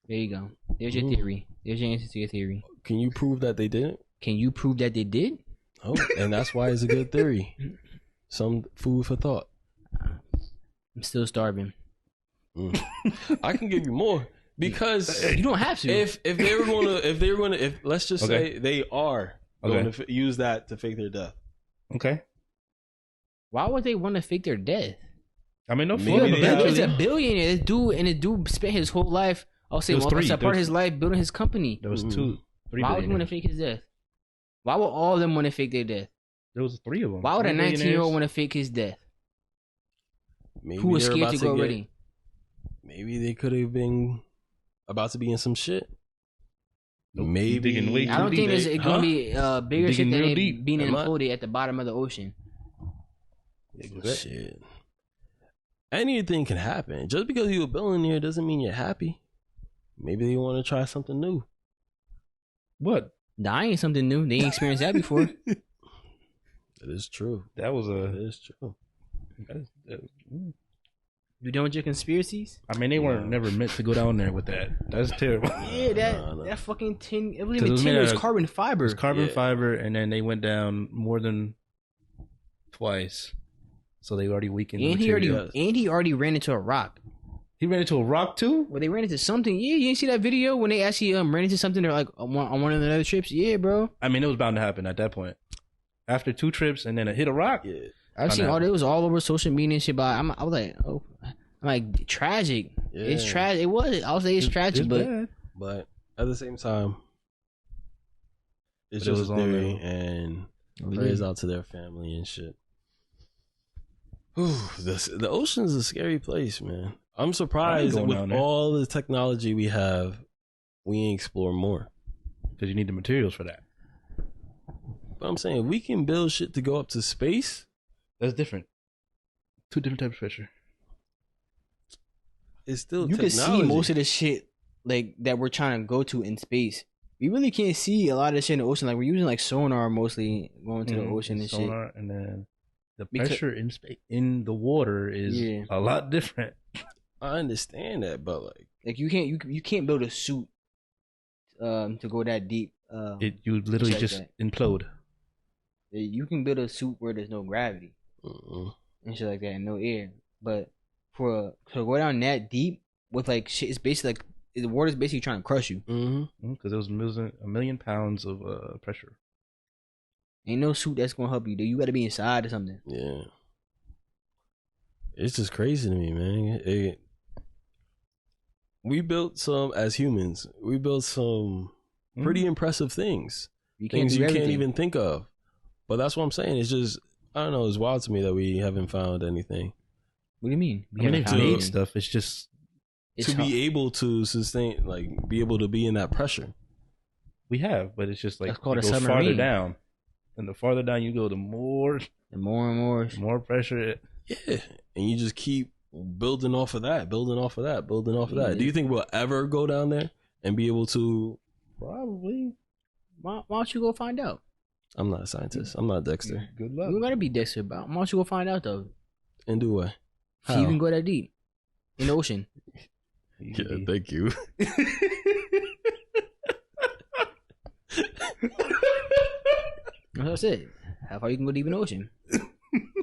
There you go. There's your theory. There's your answer to your theory. Can you prove that they didn't? Can you prove that they did? Oh, and that's why it's a good theory. Some food for thought. I'm still starving. I can give you more because you don't have to. If they were going to, let's just say they are going to use that to fake their death. Okay. Why would they want to fake their death? I mean, no fun. It's a billionaire. This dude spent his whole life. I'll say part of his life building his company. There was 3 Why would he want to fake his death? Why would all of them want to fake their death? There was 3 of them. Why would a 19-year-old want to fake his death? Maybe who was scared to go already? Maybe they could have been about to be in some shit. Maybe I don't think there's going to be bigger shit than being imploded at the bottom of the ocean. Shit. Anything can happen. Just because you're a billionaire doesn't mean you're happy. Maybe they want to try something new. What? Dying something new. They ain't experienced that before. That is true. That was That is true. You done with your conspiracies? I mean, they weren't never meant to go down there with that. That's terrible. Yeah, that fucking tin. It wasn't even tin. It was carbon fiber. It was carbon fiber, and then they went down more than twice. So they already weakened. And he already ran into a rock. He ran into a rock too? Well, they ran into something. Yeah, you didn't see that video when they actually ran into something? They're like on one of the other trips. Yeah, bro. I mean, it was bound to happen at that point. After 2 trips and then it hit a rock. Yeah. I've seen it was all over social media and shit. But I was like, I'm like, tragic. Yeah. It's tragic. It was. I'll say it's tragic, but at the same time, it's just a theory, and prayers out to their family and shit. Whew, the ocean's a scary place, man. I'm surprised that with all the technology we have, we ain't explore more. Because you need the materials for that. But I'm saying, we can build shit to go up to space. That's different. 2 different types of pressure. It's still you technology. can see most of the shit like that we're trying to go to in space. We really can't see a lot of the shit in the ocean. Like we're using like sonar mostly going to the ocean and sonar, shit. And then the pressure in the water is a lot different. I understand that, but like you can't build a suit to go that deep. You literally just implode. You can build a suit where there's no gravity and shit like that and no air, but to go down that deep with like shit, it's basically like the water's basically trying to crush you. Because it was a million pounds of pressure. Ain't no suit that's gonna help you, dude. You gotta be inside or something. Yeah, it's just crazy to me, man. We built as humans, we built some pretty impressive things. Things you can't even think of. But that's what I'm saying. It's just, I don't know, it's wild to me that we haven't found anything. What do you mean? We haven't made stuff. It's just to be able to sustain, like, be able to be in that pressure. We have, but it's just like that's called it goes farther down. And the farther down you go, the more and more pressure. Yeah. And you just keep building off of that. Do you think we'll ever go down there and be able to? Probably. Why don't you go find out? I'm not a scientist. I'm not Dexter. Good luck. You gotta be Dexter, but why don't you go find out though? And do what? How? You can go that deep in the ocean. Yeah, thank you. That's what I said. How far you can go deep in the ocean?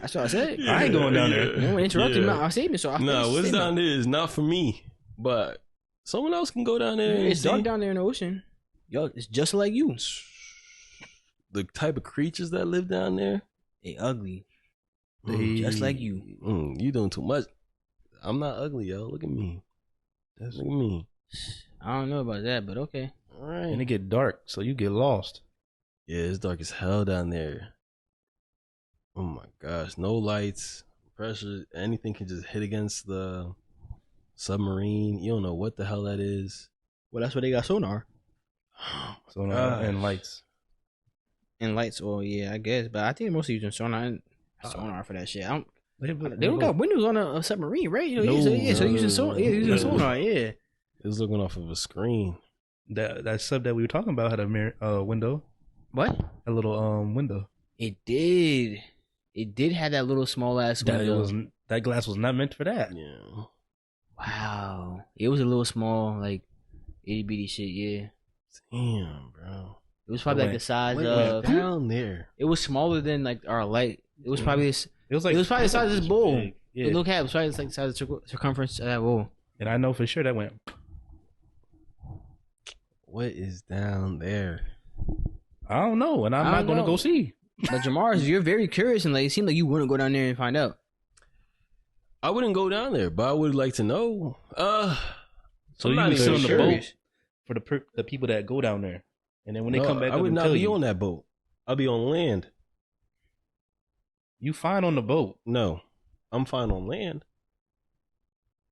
That's what I said. I ain't going down there. No one interrupted my statement, so what's down there is not for me. But someone else can go down there. It's dark down there in the ocean. Yo, it's just like you. The type of creatures that live down there, they ugly. Just like you. You doing too much. I'm not ugly, yo. Look at me. Look at me. I don't know about that, but okay. All right. And it get dark, so you get lost. Yeah, it's dark as hell down there. Oh my gosh. No lights, pressure, anything can just hit against the submarine. You don't know what the hell that is. Well, that's why they got sonar. Sonar and lights. And lights, yeah, I guess. But I think most of using sonar for that shit. They don't got windows on a submarine, right? So using sonar. Yeah, using sonar. Yeah, it was looking off of a screen. That sub that we were talking about had a mirror, window. What? A little window. It did. It did have that little small ass window. That glass was not meant for that. Yeah. Wow. It was a little small, like itty bitty shit. Yeah. Damn, bro. It was probably like the size of down there. It was smaller than like our light. It was probably this. It was probably the size of this bowl. Yeah. Look at it was probably like the size of the circumference of that bowl. And I know for sure that went. What is down there? I don't know, and I'm not going to go see. But Jahmar, you're very curious, and like it seemed like you wouldn't go down there and find out. I wouldn't go down there, but I would like to know. So you would sit on the boat for the people that go down there, and then when they come back, I would not be on that boat. I'll be on land. You fine on the boat? No, I'm fine on land.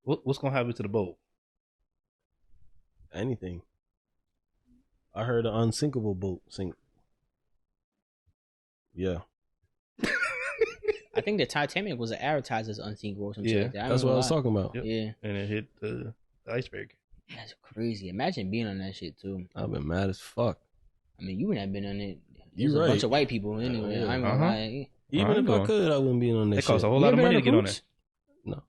What's gonna happen to the boat? Anything. I heard an unsinkable boat sink. Yeah. I think the Titanic was advertised as unsinkable or something like that. That's what I was talking about. Yep. Yeah. And it hit the iceberg. That's crazy. Imagine being on that shit too. I've been mad as fuck. I mean, you wouldn't have been on it. You're a right. bunch of white people anyway. I'm gonna lie. Even if I could, I wouldn't be on that. It costs a whole lot of money to get on it. No.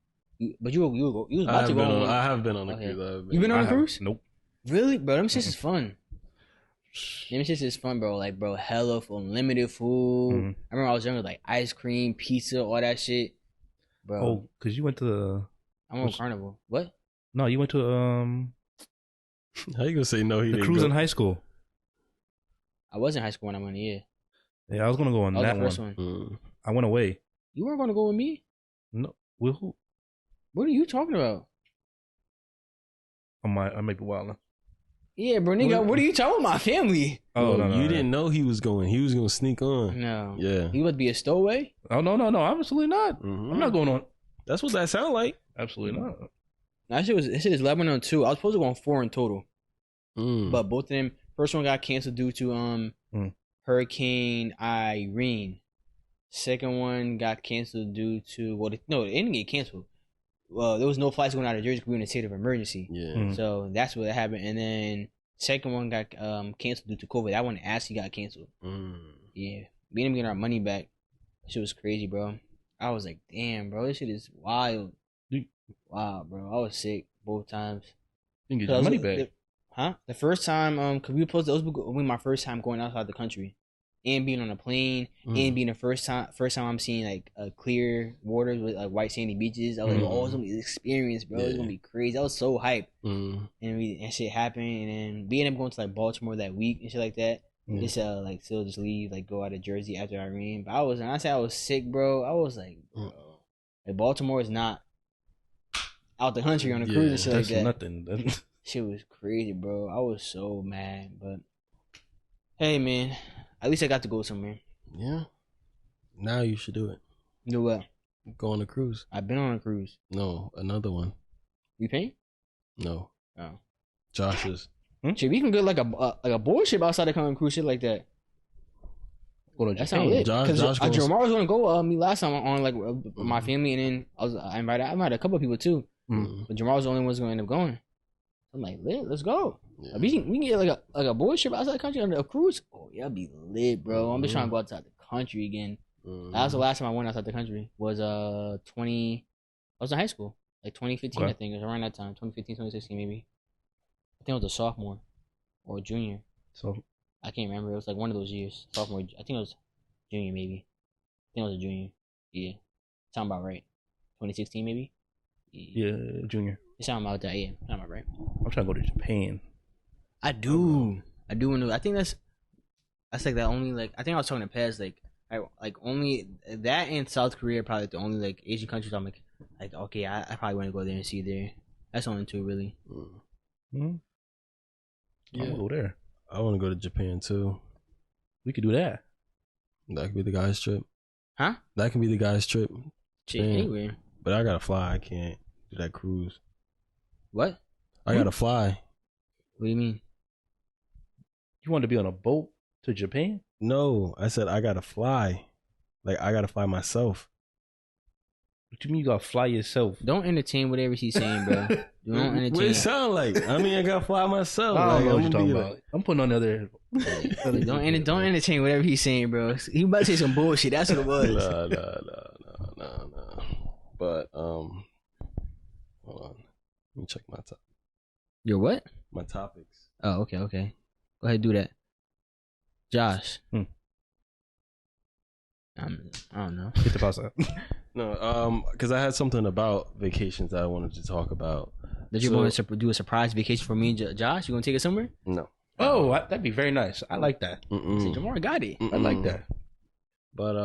But you was about to go on. I have been on a cruise. You been on a cruise? Nope. Really, bro? Them shits is fun. Them shits is fun, bro. Like, bro, hella unlimited food. I remember I was younger, like ice cream, pizza, all that shit, bro. Oh, cause you went to the. I'm on Carnival. What? No, you went to How you gonna say no? He the didn't cruise go? in high school. I was in high school when I went. Yeah. Yeah, I was gonna go on that one. I went away. You weren't gonna go with me? No, with who? What are you talking about? I might be wilding. Yeah, bro, nigga. What are you talking about? My family. Oh, no, you didn't know he was going. He was gonna sneak on. No. Yeah. He would be a stowaway? Oh no, absolutely not. I'm not going on. That's what that sound like. Absolutely not. That shit is Lebanon too. I was supposed to go on 4 in total, but both of them. First one got canceled due to Hurricane Irene. Second one got canceled due to it didn't get canceled. Well, there was no flights going out of Jersey because we were in a state of emergency. Yeah. So that's what happened. And then second one got canceled due to COVID. That one actually got canceled. Yeah. We ended up getting our money back. That shit was crazy, bro. I was like, damn, bro, this shit is wild. Wow, bro. I was sick both times. You can get your money back. The first time, cause we supposed to, that was my first time going outside the country, and being on a plane, and being the first time I'm seeing like clear waters with like white sandy beaches. I was like, oh, it's gonna be an experience, bro. It's gonna be crazy. I was so hyped, and shit happened, and then we ended up going to like Baltimore that week and shit like that. Just like still just leave, like go out of Jersey after Irene. But I said I was sick, bro. I was like, bro, like Baltimore is not out the country on a cruise and shit like that. Nothing. Shit was crazy, bro. I was so mad, but hey, man, at least I got to go somewhere. Yeah. Now you should do it. Do what? Go on a cruise. I've been on a cruise. No, another one. You paying? No. Oh. Josh's. Shit, we can get like a board ship outside the country cruise shit like that. That sounds lit. Because Jahmar was gonna go me last time on like my family, and then I invited a couple of people too. But Jahmar was the only one who's gonna end up going. I'm like, lit, let's go. Yeah. We can get like a board trip outside the country on a cruise. Oh yeah, be lit, bro. I'm just trying to go outside the country again. That was the last time I went outside the country. Was I was in high school, like 2015, I think. It was around that time, 2015, 2016 maybe. I think I was a sophomore or a junior. So I can't remember. It was like one of those years. Sophomore. I think it was junior maybe. I think it was a junior. Yeah, sound about right. 2016 maybe. Yeah, junior. It sound about that. Yeah, sound about right. I'm trying to go to Japan. I do. I think that's like that only like I think I was talking to Pez like only that and South Korea are probably the only like Asian countries I'm like okay I probably want to go there and see there. That's only two really. Yeah. I want to go there. I want to go to Japan too. We could do that. That could be the guys' trip. Huh? That can be the guys' trip. Shit, anywhere. But I gotta fly. I can't do that cruise. What? I gotta fly. What do you mean? You want to be on a boat to Japan? No, I said I gotta fly. Like I gotta fly myself. What you mean you gotta fly yourself? Don't entertain whatever he's saying, bro. Don't entertain. What it sound like? I mean, I gotta fly myself. I don't know what you're talking about. I'm putting on the other. Don't entertain whatever he's saying, bro. He about to say some bullshit. That's what it was. No. But hold on. Let me check my top. Your what? My topics. Oh, okay. Go ahead, and do that. Josh. I don't know. Hit the pause up. No, because I had something about vacations that I wanted to talk about. Did you want to do a surprise vacation for me and Josh? You gonna take us somewhere? No. Oh, that'd be very nice. I like that. See, Jahmar got it. I like that. But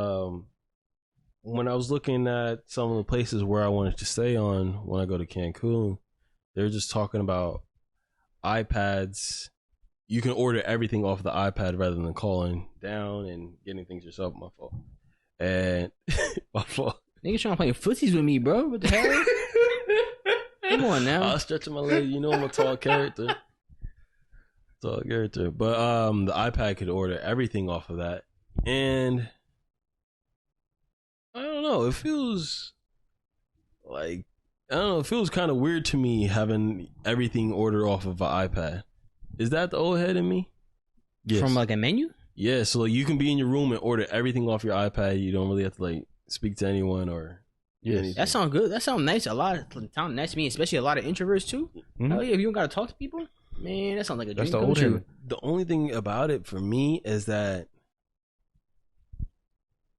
when I was looking at some of the places where I wanted to stay on when I go to Cancun, they were just talking about iPads. You can order everything off the iPad rather than calling down and getting things yourself. My fault. And my fault. Niggas trying to play footsies with me, bro. What the hell? Come on now. I was stretching my legs. You know I'm a tall character. But the iPad could order everything off of that. And I don't know. It feels like it feels kind of weird to me having everything ordered off of an iPad. Is that the old head in me? Yes. From like a menu? Yeah, so you can be in your room and order everything off your iPad. You don't really have to like speak to anyone or anything. That sounds good. That sounds nice. Sounds nice to me, especially a lot of introverts too. Mm-hmm. Hell yeah, if you don't gotta talk to people, man, that sounds like a dream come true. The only thing about it for me is that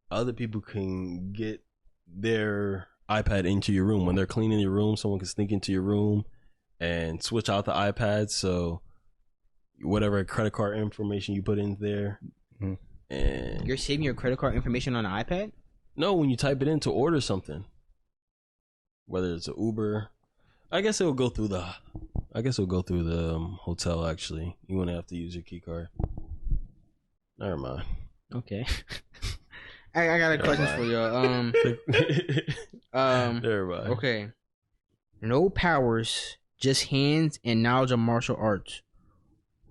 other people can get their iPad into your room when they're cleaning your room. Someone can sneak into your room and switch out the iPad. So whatever credit card information you put in there, and you're saving your credit card information on an iPad. No, when you type it in to order something, whether it's an Uber, I guess it'll go through the hotel. Actually, you wouldn't have to use your key card. Never mind. Okay. I got a question for y'all. Never mind. Okay. No powers, just hands and knowledge of martial arts.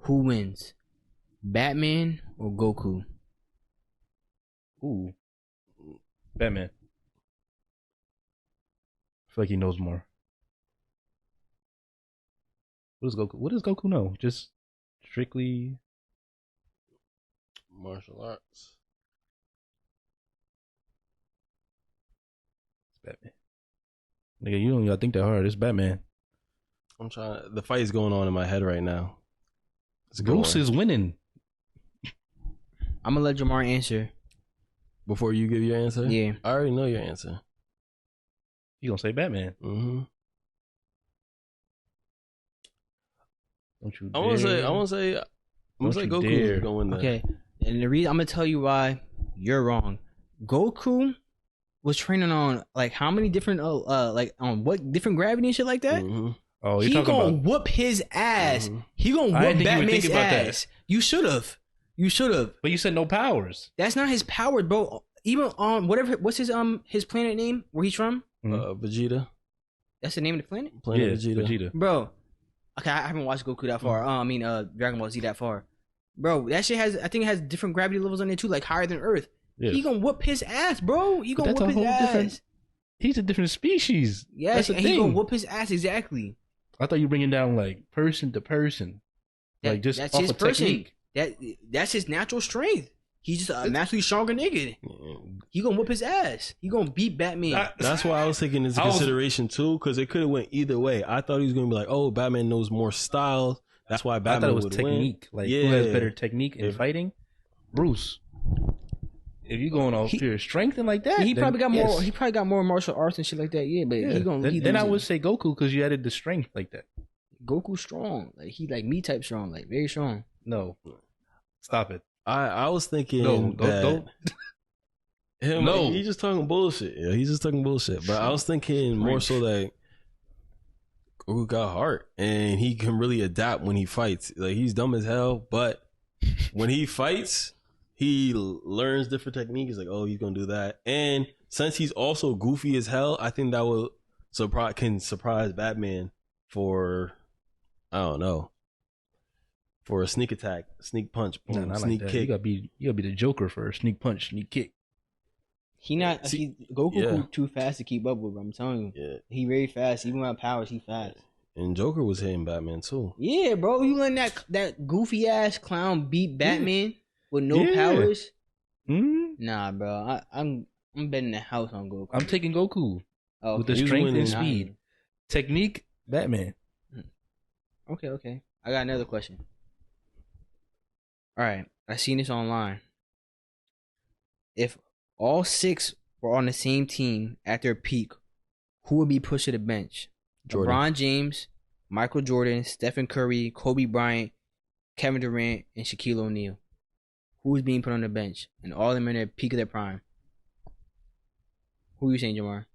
Who wins, Batman or Goku? Ooh, Batman. I feel like he knows more. What does Goku know? Just strictly martial arts. It's Batman. Nigga, you don't gotta think that hard. It's Batman. I'm trying. The fight is going on in my head right now. Bruce is winning. I'm gonna let Jahmar answer. Before you give your answer? Yeah. I already know your answer. You gonna say Batman? Mm-hmm. Don't you I wanna say Goku is gonna win that. Okay. And the reason I'm gonna tell you why you're wrong. Goku was training on like how many different like on what different gravity and shit like that? Mm-hmm. Oh, he gonna whoop his ass. Mm-hmm. He gonna whoop Batman's ass. You should have. But you said no powers. That's not his power, bro. Even on what's his planet name? Where he's from? Vegeta. That's the name of the planet. Vegeta. Bro. Okay, I haven't watched Goku that far. Dragon Ball Z that far. Bro, that shit I think it has different gravity levels on it too, like higher than Earth. Yes. He gonna whoop his ass, bro. He gonna whoop his ass. He's a different species. Yes, and he gonna whoop his ass exactly. I thought you were bringing down like person to person, like just that's off his of person. Technique. That's his natural strength. He's just a naturally stronger nigga. He gonna whoop his ass. He gonna beat Batman. That's why I was taking into consideration too, because it could have went either way. I thought he was gonna be like, "Oh, Batman knows more styles. That's why Batman." I thought it was would technique. Win. Like who has better technique in fighting? Bruce. If you going off pure strength and like that, he probably got more. He probably got more martial arts and shit like that. Yeah, but he gonna. Then I would say Goku because you added the strength like that. Goku's strong. Like he like me type strong. Like very strong. No, stop it. I was thinking that him. No, he's just talking bullshit. Yeah, he's just talking bullshit. But I was thinking more so that Goku got heart and he can really adapt when he fights. Like he's dumb as hell, but when he fights, he learns different techniques. Like, oh, he's gonna do that. And since he's also goofy as hell, I think that will surprise Batman for, I don't know, for a sneak attack, sneak punch, boom, sneak kick. You gotta be the Joker for a sneak punch, sneak kick. Goku too fast to keep up with. I'm telling you, he very fast. Even without powers, he fast. And Joker was hitting Batman too. Yeah, bro, you letting that goofy ass clown beat Batman with no powers? Mm-hmm. Nah, bro, I'm betting the house on Goku. I'm taking Goku with the strength and speed, technique. Batman. Okay. I got another question. All right, I seen this online. If all 6 were on the same team at their peak, who would be pushed to the bench? Jordan. LeBron James, Michael Jordan, Stephen Curry, Kobe Bryant, Kevin Durant, and Shaquille O'Neal. Who is being put on the bench? And all of them in their peak of their prime. Who are you saying, Jahmar?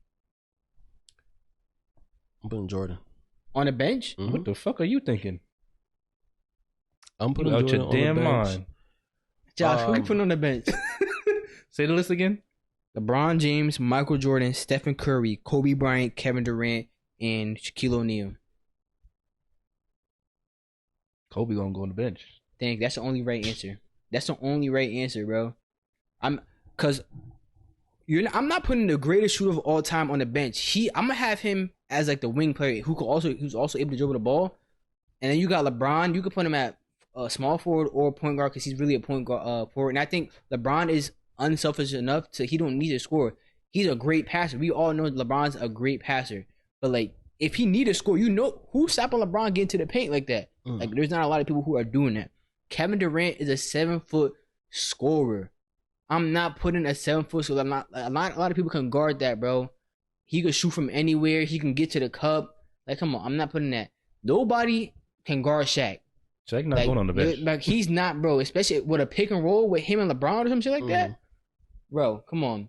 I'm putting Jordan. On the bench? Mm-hmm. What the fuck are you thinking? I'm putting Jordan on the bench. Mind. Josh, who are you putting on the bench? Say the list again. LeBron James, Michael Jordan, Stephen Curry, Kobe Bryant, Kevin Durant, and Shaquille O'Neal. Kobe gonna go on the bench. Dang, that's the only right answer. That's the only right answer, bro. I'm not putting the greatest shooter of all time on the bench. I'm gonna have him as like the wing player who's also able to dribble the ball. And then you got LeBron. You could put him at a small forward or a point guard because he's really a point guard forward. And I think LeBron is unselfish enough to he don't need to score. He's a great passer. We all know LeBron's a great passer. But like if he need to score, you know who's stopping LeBron getting to the paint like that? Like there's not a lot of people who are doing that. Kevin Durant is a 7-foot scorer. I'm not putting a 7-foot scorer. I'm not a lot of people can guard that, bro. He can shoot from anywhere. He can get to the cup. Like, come on, I'm not putting that. Nobody can guard Shaq. Shaq not going on the bench. Like he's not, bro. Especially with a pick and roll with him and LeBron or some shit like that. Bro, come on.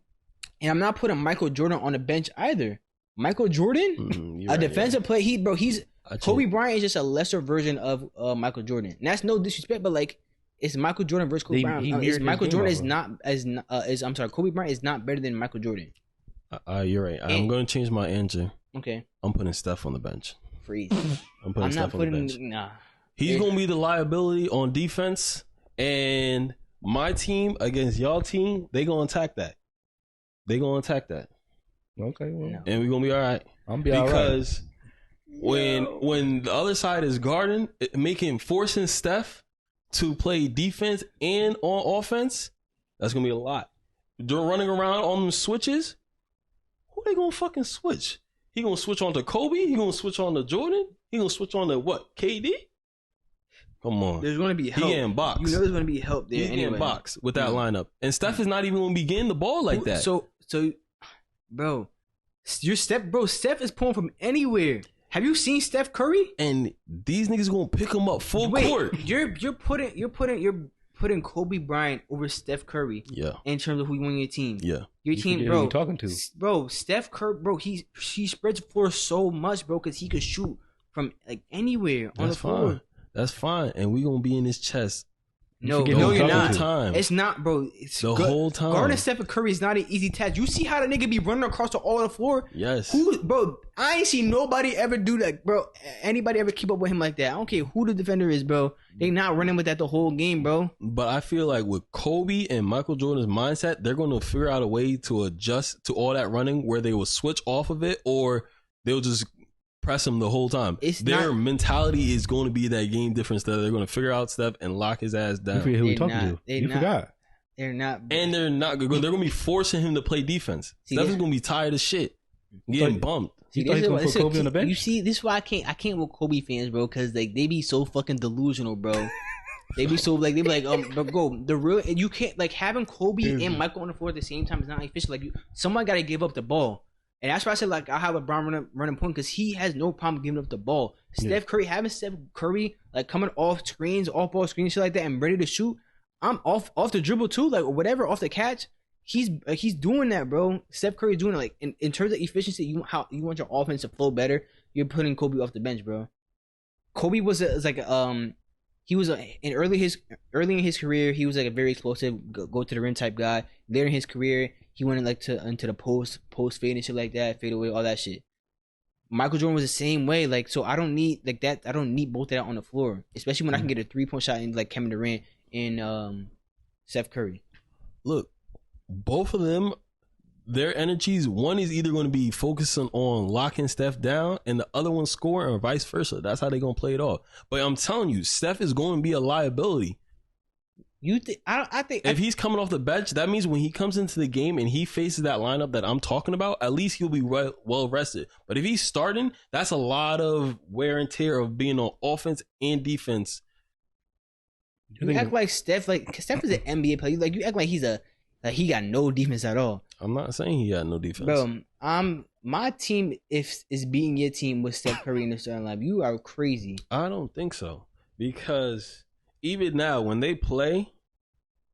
And I'm not putting Michael Jordan on the bench either. Michael Jordan, defensive player. He's Kobe Bryant is just a lesser version of Michael Jordan. And that's no disrespect, but like it's Michael Jordan versus Kobe Bryant. Michael Jordan is not I'm sorry, Kobe Bryant is not better than Michael Jordan. You're right. I'm going to change my answer. Okay. I'm putting Steph on the bench. Freeze. I'm putting Steph on the bench. Nah. He's going to be the liability on defense, and my team against y'all team, they going to attack that. Okay. Well. And we're going to be all right. I'm be all right. Because when the other side is guarding, forcing Steph to play defense and on offense, that's going to be a lot. They're running around on them switches. Who they going to fucking switch? He going to switch on to Kobe? He going to switch on to Jordan? He going to switch on to what? KD? Come on. There's going to be help. He getting boxed. You know there's going to be help there. He's getting boxed with that lineup. And Steph is not even going to be getting the ball like that. So, bro, Steph is pulling from anywhere. Have you seen Steph Curry? And these niggas going to pick him up full court. You're putting Kobe Bryant over Steph Curry. Yeah. In terms of who you want your team. Yeah. Your team, bro. Who you talking to? Bro, Steph Curry, bro, he spreads the floor so much, bro, because he could shoot from like anywhere on the floor. That's fine. And we going to be in his chest. No, you're not. Time. It's not, bro. It's the whole time. Guarding Steph Curry is not an easy task. You see how the nigga be running across all the floor? Yes. Bro, I ain't seen nobody ever do that, bro. Anybody ever keep up with him like that? I don't care who the defender is, bro. They not running with that the whole game, bro. But I feel like with Kobe and Michael Jordan's mindset, they're going to figure out a way to adjust to all that running where they will switch off of it or they'll just press him the whole time. Their mentality is going to be that game difference that they're going to figure out Steph and lock his ass down. You forget who we talking to. You forgot. They're not. And they're not good. They're going to be forcing him to play defense. Steph is going to be tired of shit. Getting bumped. You thought he was going to put Kobe on the bench? You see, this is why I can't with Kobe fans, bro, because like they be so fucking delusional, bro. They be so like bro, the real, and you can't like having Kobe and Michael on the floor at the same time is not efficient. Like someone got to give up the ball. And that's why I said, like, I have LeBron running point because he has no problem giving up the ball. Steph Curry, having Steph Curry, like, coming off ball screens, shit like that, and ready to shoot, I'm off the dribble, too, like, whatever, off the catch. He's doing that, bro. Steph Curry is doing it. Like, in terms of efficiency, you want your offense to flow better, you're putting Kobe off the bench, bro. Kobe was he was early in his career, he was, like, a very explosive, go to the rim type guy. Later in his career, he went into the post fade and shit like that, fade away, all that shit. Michael Jordan was the same way, like, so I don't need like that. I don't need both of that on the floor, especially when I can get a 3-point shot in like Kevin Durant and Steph Curry. Look, both of them, their energies. One is either going to be focusing on locking Steph down, and the other one scoring, or vice versa. That's how they're gonna play it off. But I'm telling you, Steph is going to be a liability. I think if he's coming off the bench, that means when he comes into the game and he faces that lineup that I'm talking about, at least he'll be well rested. But if he's starting, that's a lot of wear and tear of being on offense and defense. You act like Steph is an NBA player. Like you act like he got no defense at all. I'm not saying he got no defense, bro. My team is beating your team with Steph Curry in the starting lineup. You are crazy. I don't think so, because even now, when they play,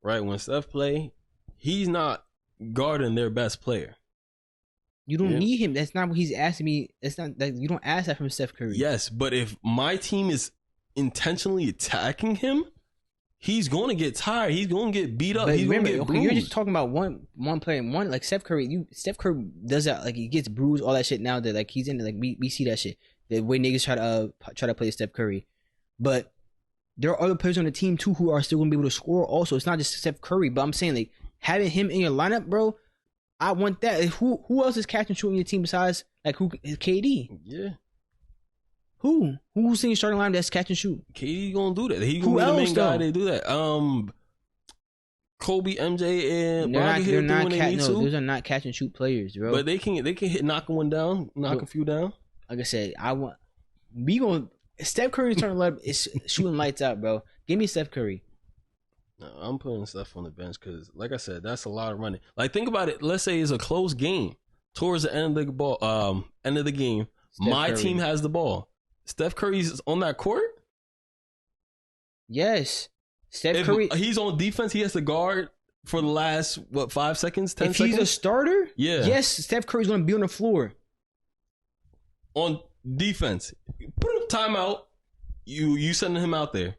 right, when Steph play, he's not guarding their best player. You don't need him. That's not what he's asking me. It's not that you don't ask that from Steph Curry. Yes, but if my team is intentionally attacking him, he's going to get tired. He's going to get beat up. He's going to get bruised. You're just talking about one player. One like Steph Curry. Steph Curry does that. Like he gets bruised, all that shit. Now that like he's in like we see that shit. The way niggas try to play Steph Curry, but there are other players on the team too who are still gonna be able to score. Also, it's not just Steph Curry, but I'm saying like having him in your lineup, bro. I want that. Who else is catching shooting your team besides like KD? Yeah. Who's seen starting line that's catch and shoot? KD gonna do that. He gonna be the main guy to do that. Kobe, MJ, and they're not those are not catch and shoot players, bro. But they can hit, knock one down, knock a few down. Like I said, Steph Curry's starting line is shooting lights out, bro. Give me Steph Curry. No, I'm putting Steph on the bench because, like I said, that's a lot of running. Like, think about it. Let's say it's a close game. Towards the end of the game, my team has the ball. Steph Curry's on that court? Yes. Steph Curry. He's on defense. He has to guard for the last, 5 seconds, 10 seconds? If he's a starter? Yeah. Yes, Steph Curry's going to be on the floor. On defense. Timeout. You sending him out there.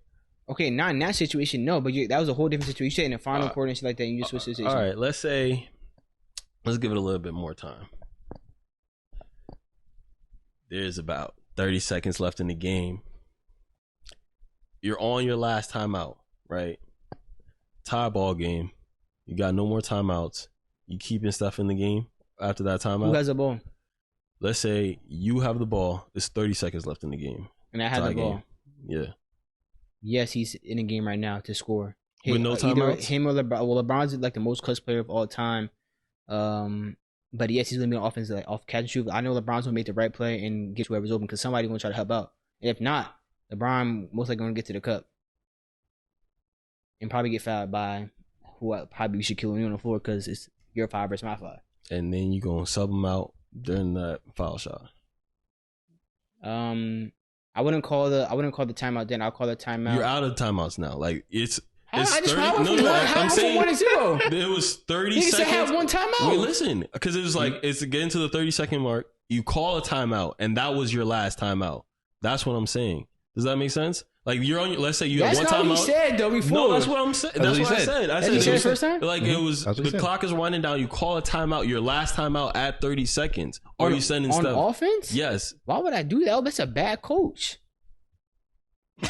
Okay, not in that situation, no. But that was a whole different situation. You said in the final quarter and shit like that, and you just switch the situation. All right, let's give it a little bit more time. There's about 30 seconds left in the game. You're on your last timeout, right? Tie ball game. You got no more timeouts. You keeping stuff in the game after that timeout? Who has the ball? Let's say you have the ball. There's 30 seconds left in the game. And I have the ball. Yeah. Yes, he's in the game right now to score. With no timeouts? Him or LeBron. Well, LeBron's like the most clutch player of all time. But yes, he's gonna be on offense, like off catch and shoot. I know LeBron's gonna make the right play and get whoever's open because somebody's gonna try to help out. And if not, LeBron most likely gonna get to the cup and probably get fouled by who probably should kill me on the floor because it's your 5 versus my 5. And then you gonna sub him out during that foul shot. I wouldn't call the timeout then. I'll call the timeout. You're out of timeouts now. Like it's. I'm saying 1-0. It was 30 seconds. Niggas have one timeout. Wait, listen, because it was like it's getting to the 30-second mark. You call a timeout, and that was your last timeout. That's what I'm saying. Does that make sense? Like you're on. Let's say you have one timeout. That's what he said though before. No, that's what I'm saying. That's what I said. I said it first time. Like it was the clock is winding down. You call a timeout. Your last timeout at 30 seconds. Or you sending stuff on offense? Yes. Why would I do that? Oh, that's a bad coach.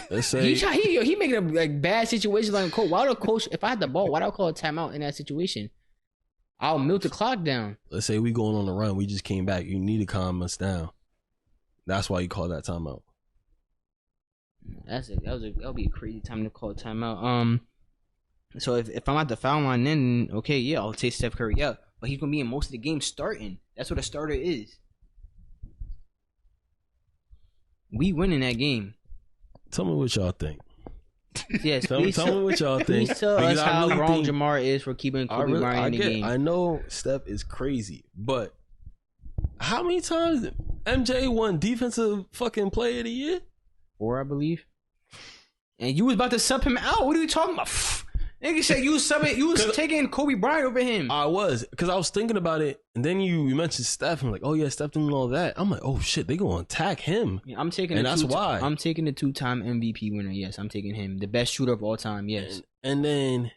Let's say he making a like bad situation like a coach. Why would a coach? If I had the ball, why would I call a timeout in that situation? I'll milk the clock down. Let's say we going on a run. We just came back. You need to calm us down. That's why you call that timeout. That'll be a crazy time to call a timeout. So if I'm at the foul line, then okay, yeah, I'll take Steph Curry out. But he's gonna be in most of the game starting. That's what a starter is. We win in that game. Tell me what y'all think. Yes, tell me what y'all think. Please tell us how wrong Jahmar is for keeping Kobe Bryant in the game. I know Steph is crazy, but how many times MJ won Defensive fucking Player of the Year? 4, I believe. And you was about to sub him out. What are you talking about? Nigga said you was taking Kobe Bryant over him. I was, because I was thinking about it, and then you mentioned Steph. I'm like, oh yeah, Steph doing all that. I'm like, oh shit, they gonna attack him. Yeah, I'm taking, and that's why I'm taking the 2-time MVP winner. Yes, I'm taking him, the best shooter of all time. Yes, and then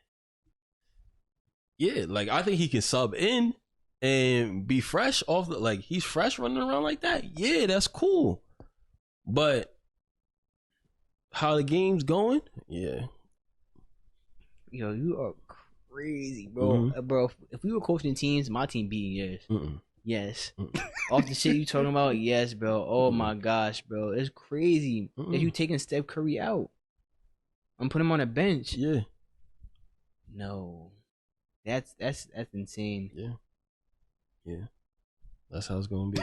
yeah, like I think he can sub in and be fresh off the, like he's fresh running around like that. Yeah, that's cool, but how the game's going, yeah. Yo, you are crazy, bro. Mm-hmm. Bro, if we were coaching teams, my team beating yours. Mm-mm. Yes. Mm-mm. Off the shit you talking about, yes, bro. Oh my gosh, bro. It's crazy that you taking Steph Curry out. I'm putting him on a bench. Yeah. No. That's insane. Yeah. Yeah. That's how it's gonna be.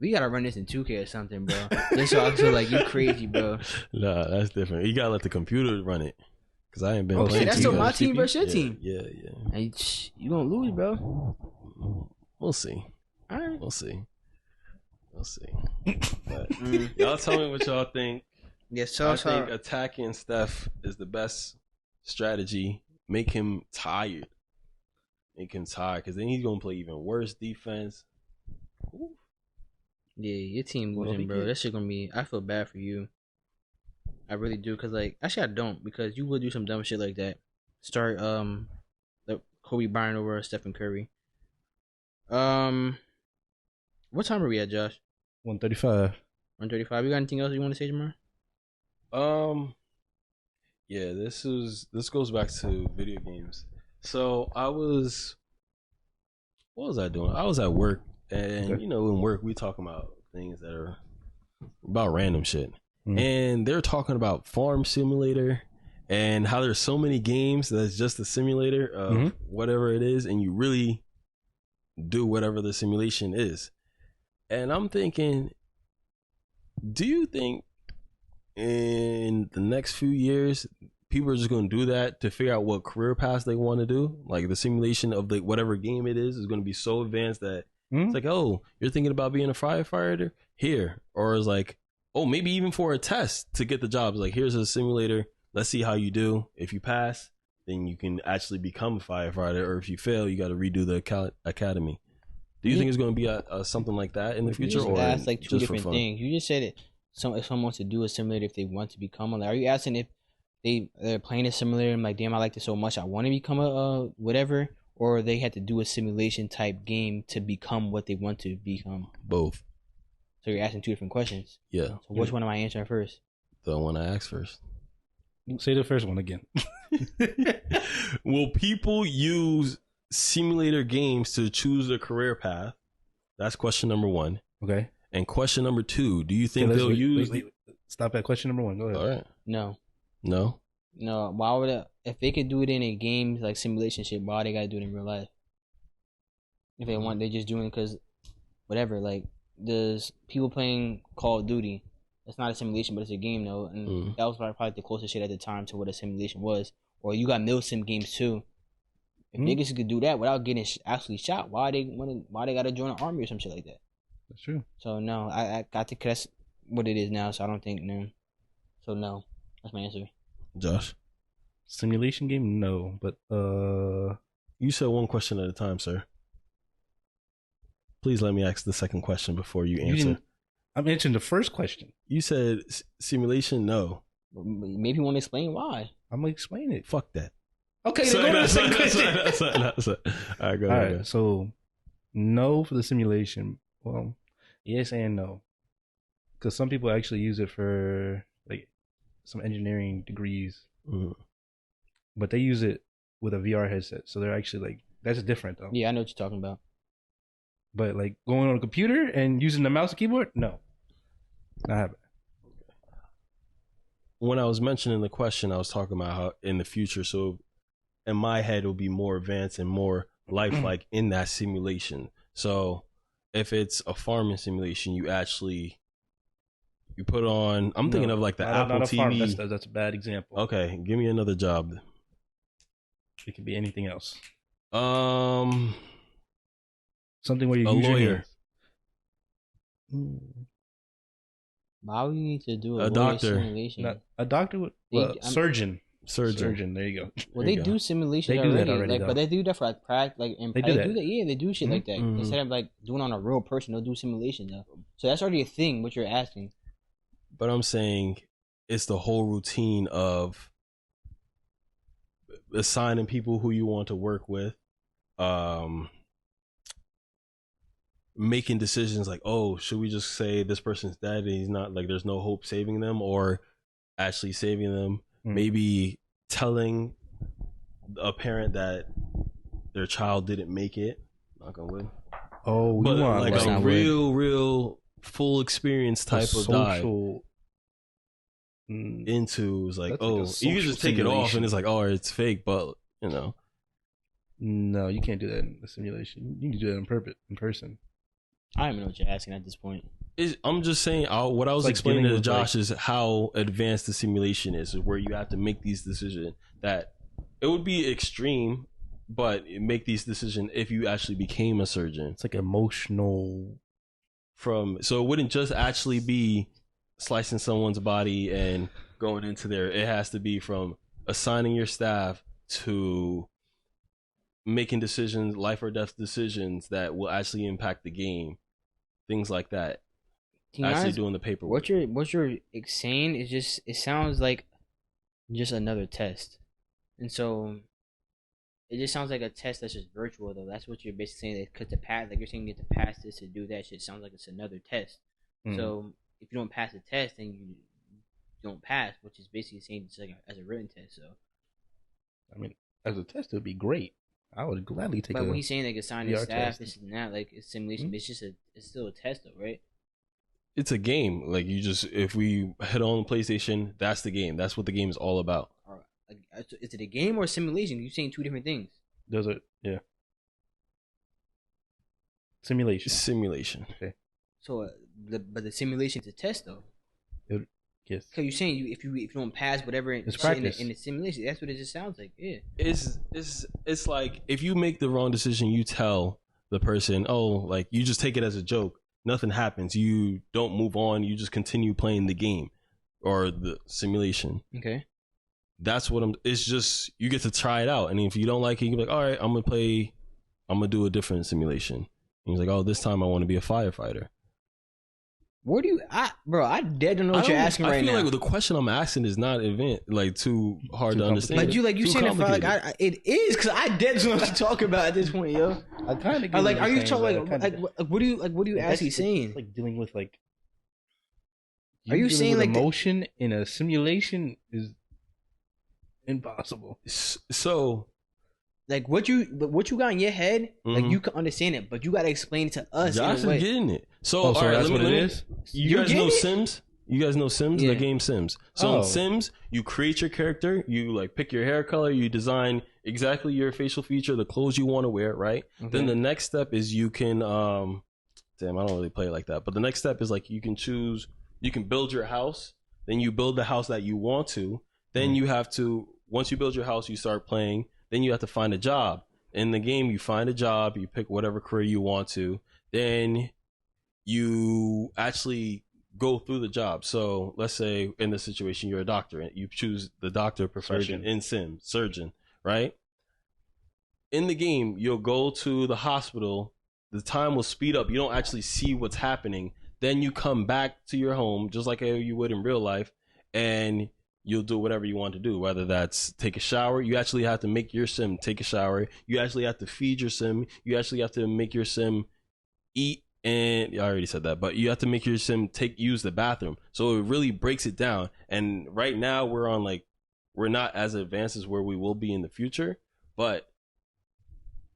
We gotta run this in 2K or something, bro. Just so I feel like you crazy, bro. Nah, that's different. You gotta let the computer run it. Cause I ain't been playing. That's still my team versus your team. Yeah. And you gonna lose, bro. We'll see. All right. We'll see. But, y'all tell me what y'all think. Yes, I think attacking Steph is the best strategy. Make him tired. Cause then he's gonna play even worse defense. Ooh. Yeah, your team losing, bro. That shit gonna be. I feel bad for you. I really do, cause like actually I don't, because you would do some dumb shit like that. Start the Kobe Bryant over Stephen Curry. What time are we at, Josh? 1:35. 1:35. You got anything else you want to say, Jahmar? Yeah, this goes back to video games. So what was I doing? I was at work, and you know, in work we talking about things that are about random shit. And they're talking about Farm Simulator and how there's so many games that's just a simulator of whatever it is, and you really do whatever the simulation is. And I'm thinking, do you think in the next few years people are just going to do that to figure out what career paths they want to do? Like the simulation of the whatever game it is going to be so advanced that it's like, oh, you're thinking about being a firefighter here, or it's like, oh, maybe even for a test to get the jobs. Like, here's a simulator. Let's see how you do. If you pass, then you can actually become a firefighter. Or if you fail, you got to redo the academy. Do you think it's going to be something like that in the future? You just asked like two different things. You just said it. If someone wants to do a simulator, if they want to become a, are you asking if they're playing a simulator and like, damn, I like this so much, I want to become a whatever, or they had to do a simulation type game to become what they want to become? Both. So you're asking two different questions. Yeah. So which one am I answering first? The one I asked first. Say the first one again. Will people use simulator games to choose a career path? That's question number one. Okay. And question number two, do you think they'll use... Wait. Stop at question number one. Go ahead. All right. No. No? No. Why would if they could do it in a game like simulation shit, why they gotta do it in real life? If they want, they just doing it because whatever. Like, there's people playing Call of Duty. It's not a simulation, but it's a game though, and that was probably the closest shit at the time to what a simulation was. Or you got milsim games too. If niggas could do that without getting actually shot, why they gotta join an army or some shit like that? That's true. So no, I think that's what it is now. So I don't think no. So no, that's my answer. Josh, simulation game, no, but you said one question at a time, sir. Please let me ask the second question before you answer. I'm answering the first question. You said simulation, no. Maybe you want to explain why. I'm gonna explain it. Fuck that. Okay, so go to the second question. All right, go ahead. Right, so no for the simulation. Well, yes and no, because some people actually use it for like some engineering degrees, but they use it with a VR headset, so they're actually like, that's different though. Yeah, I know what you're talking about. But like going on a computer and using the mouse and keyboard, no, not happening. When I was mentioning the question, I was talking about how in the future, so in my head, it'll be more advanced and more lifelike in that simulation. So if it's a farming simulation, you put on, I'm thinking of like the Apple TV. That's a bad example. Okay, give me another job. It could be anything else. Something where you use your hands. Why would you need to do a doctor? Simulation? A doctor would surgeon. There you go. Well, they do simulations. They do that already, like, but they do that for like practice, like in they do that. Yeah, they do shit like that instead of like doing on a real person. They'll do simulations though. So that's already a thing. What you're asking. But I'm saying it's the whole routine of assigning people who you want to work with, making decisions like, oh, should we just say this person's dead and he's not, like, there's no hope saving them, or actually saving them. Maybe telling a parent that their child didn't make it. Knock on wood. Oh, but like a real full experience type of dive into is like, oh, you can just take it off and it's like, oh, it's fake, but you know. No, you can't do that in a simulation. You can do that in person. I don't even know what you're asking at this point. I'm just saying, what I was explaining to Josh is how advanced the simulation is where you have to make these decisions that it would be extreme, but make these decisions if you actually became a surgeon. It's like emotional. So it wouldn't just actually be slicing someone's body and going into there. It has to be from assigning your staff to making decisions, life or death decisions that will actually impact the game. Things like that. Actually doing the paperwork. What you're saying is just, it sounds like just another test. And so it just sounds like a test that's just virtual though. That's what you're basically saying, because to pass, like you're saying you get to pass this to do that shit, sounds like it's another test. So if you don't pass the test, then you don't pass, which is basically saying it's like as a written test. So I mean, as a test it would be great. I would gladly take it. But when he's saying like assigning staff, this and that, like it's simulation, it's still a test though, right? It's a game. Like you just, if we head on PlayStation, that's the game. That's what the game is all about. All right. Like, is it a game or a simulation? You're saying two different things. Those are simulation. Simulation. Okay. So, but the simulation is a test though. Yes. Because you're saying if you don't pass whatever It's shit practice. in the simulation, that's what it just sounds like. Yeah. It's like if you make the wrong decision, you tell the person, oh, like you just take it as a joke. Nothing happens. You don't move on. You just continue playing the game or the simulation. Okay. That's what it's just, you get to try it out. And if you don't like it, you can be like, all right, I'm going to do a different simulation. And he's like, oh, this time I want to be a firefighter. Where do you, I dead don't know what you're asking right now. I feel like the question I'm asking is not too hard to understand. Like you saying it, like it is, because I dead don't know what you're talking about at this point, yo. I kind of like, are you talking like what are you actually saying? Like dealing with like. Are you saying like emotion in a simulation is impossible? So. Like what you got in your head, like you can understand it, but you gotta explain it to us. Josh is getting it. So, all right, that's what it is. You guys know Sims? You guys know Sims? Yeah. The game Sims. So in Sims, you create your character, you like pick your hair color, you design exactly your facial feature, the clothes you want to wear, right? Okay. Then the next step is you can damn, I don't really play it like that. But the next step is like you can build your house, then you build the house that you want to. Then you have to, once you build your house, you start playing. Then you have to find a job. In the game, you find a job, you pick whatever career you want to. Then you actually go through the job. So let's say in this situation, you're a doctor and you choose the doctor profession in Sim, surgeon, right? In the game, you'll go to the hospital. The time will speed up. You don't actually see what's happening. Then you come back to your home, just like you would in real life, and you'll do whatever you want to do, whether that's take a shower. You actually have to make your sim take a shower. You actually have to feed your sim. You actually have to make your sim eat. And I already said that, but you have to make your sim use the bathroom. So it really breaks it down. And right now we're not as advanced as where we will be in the future, but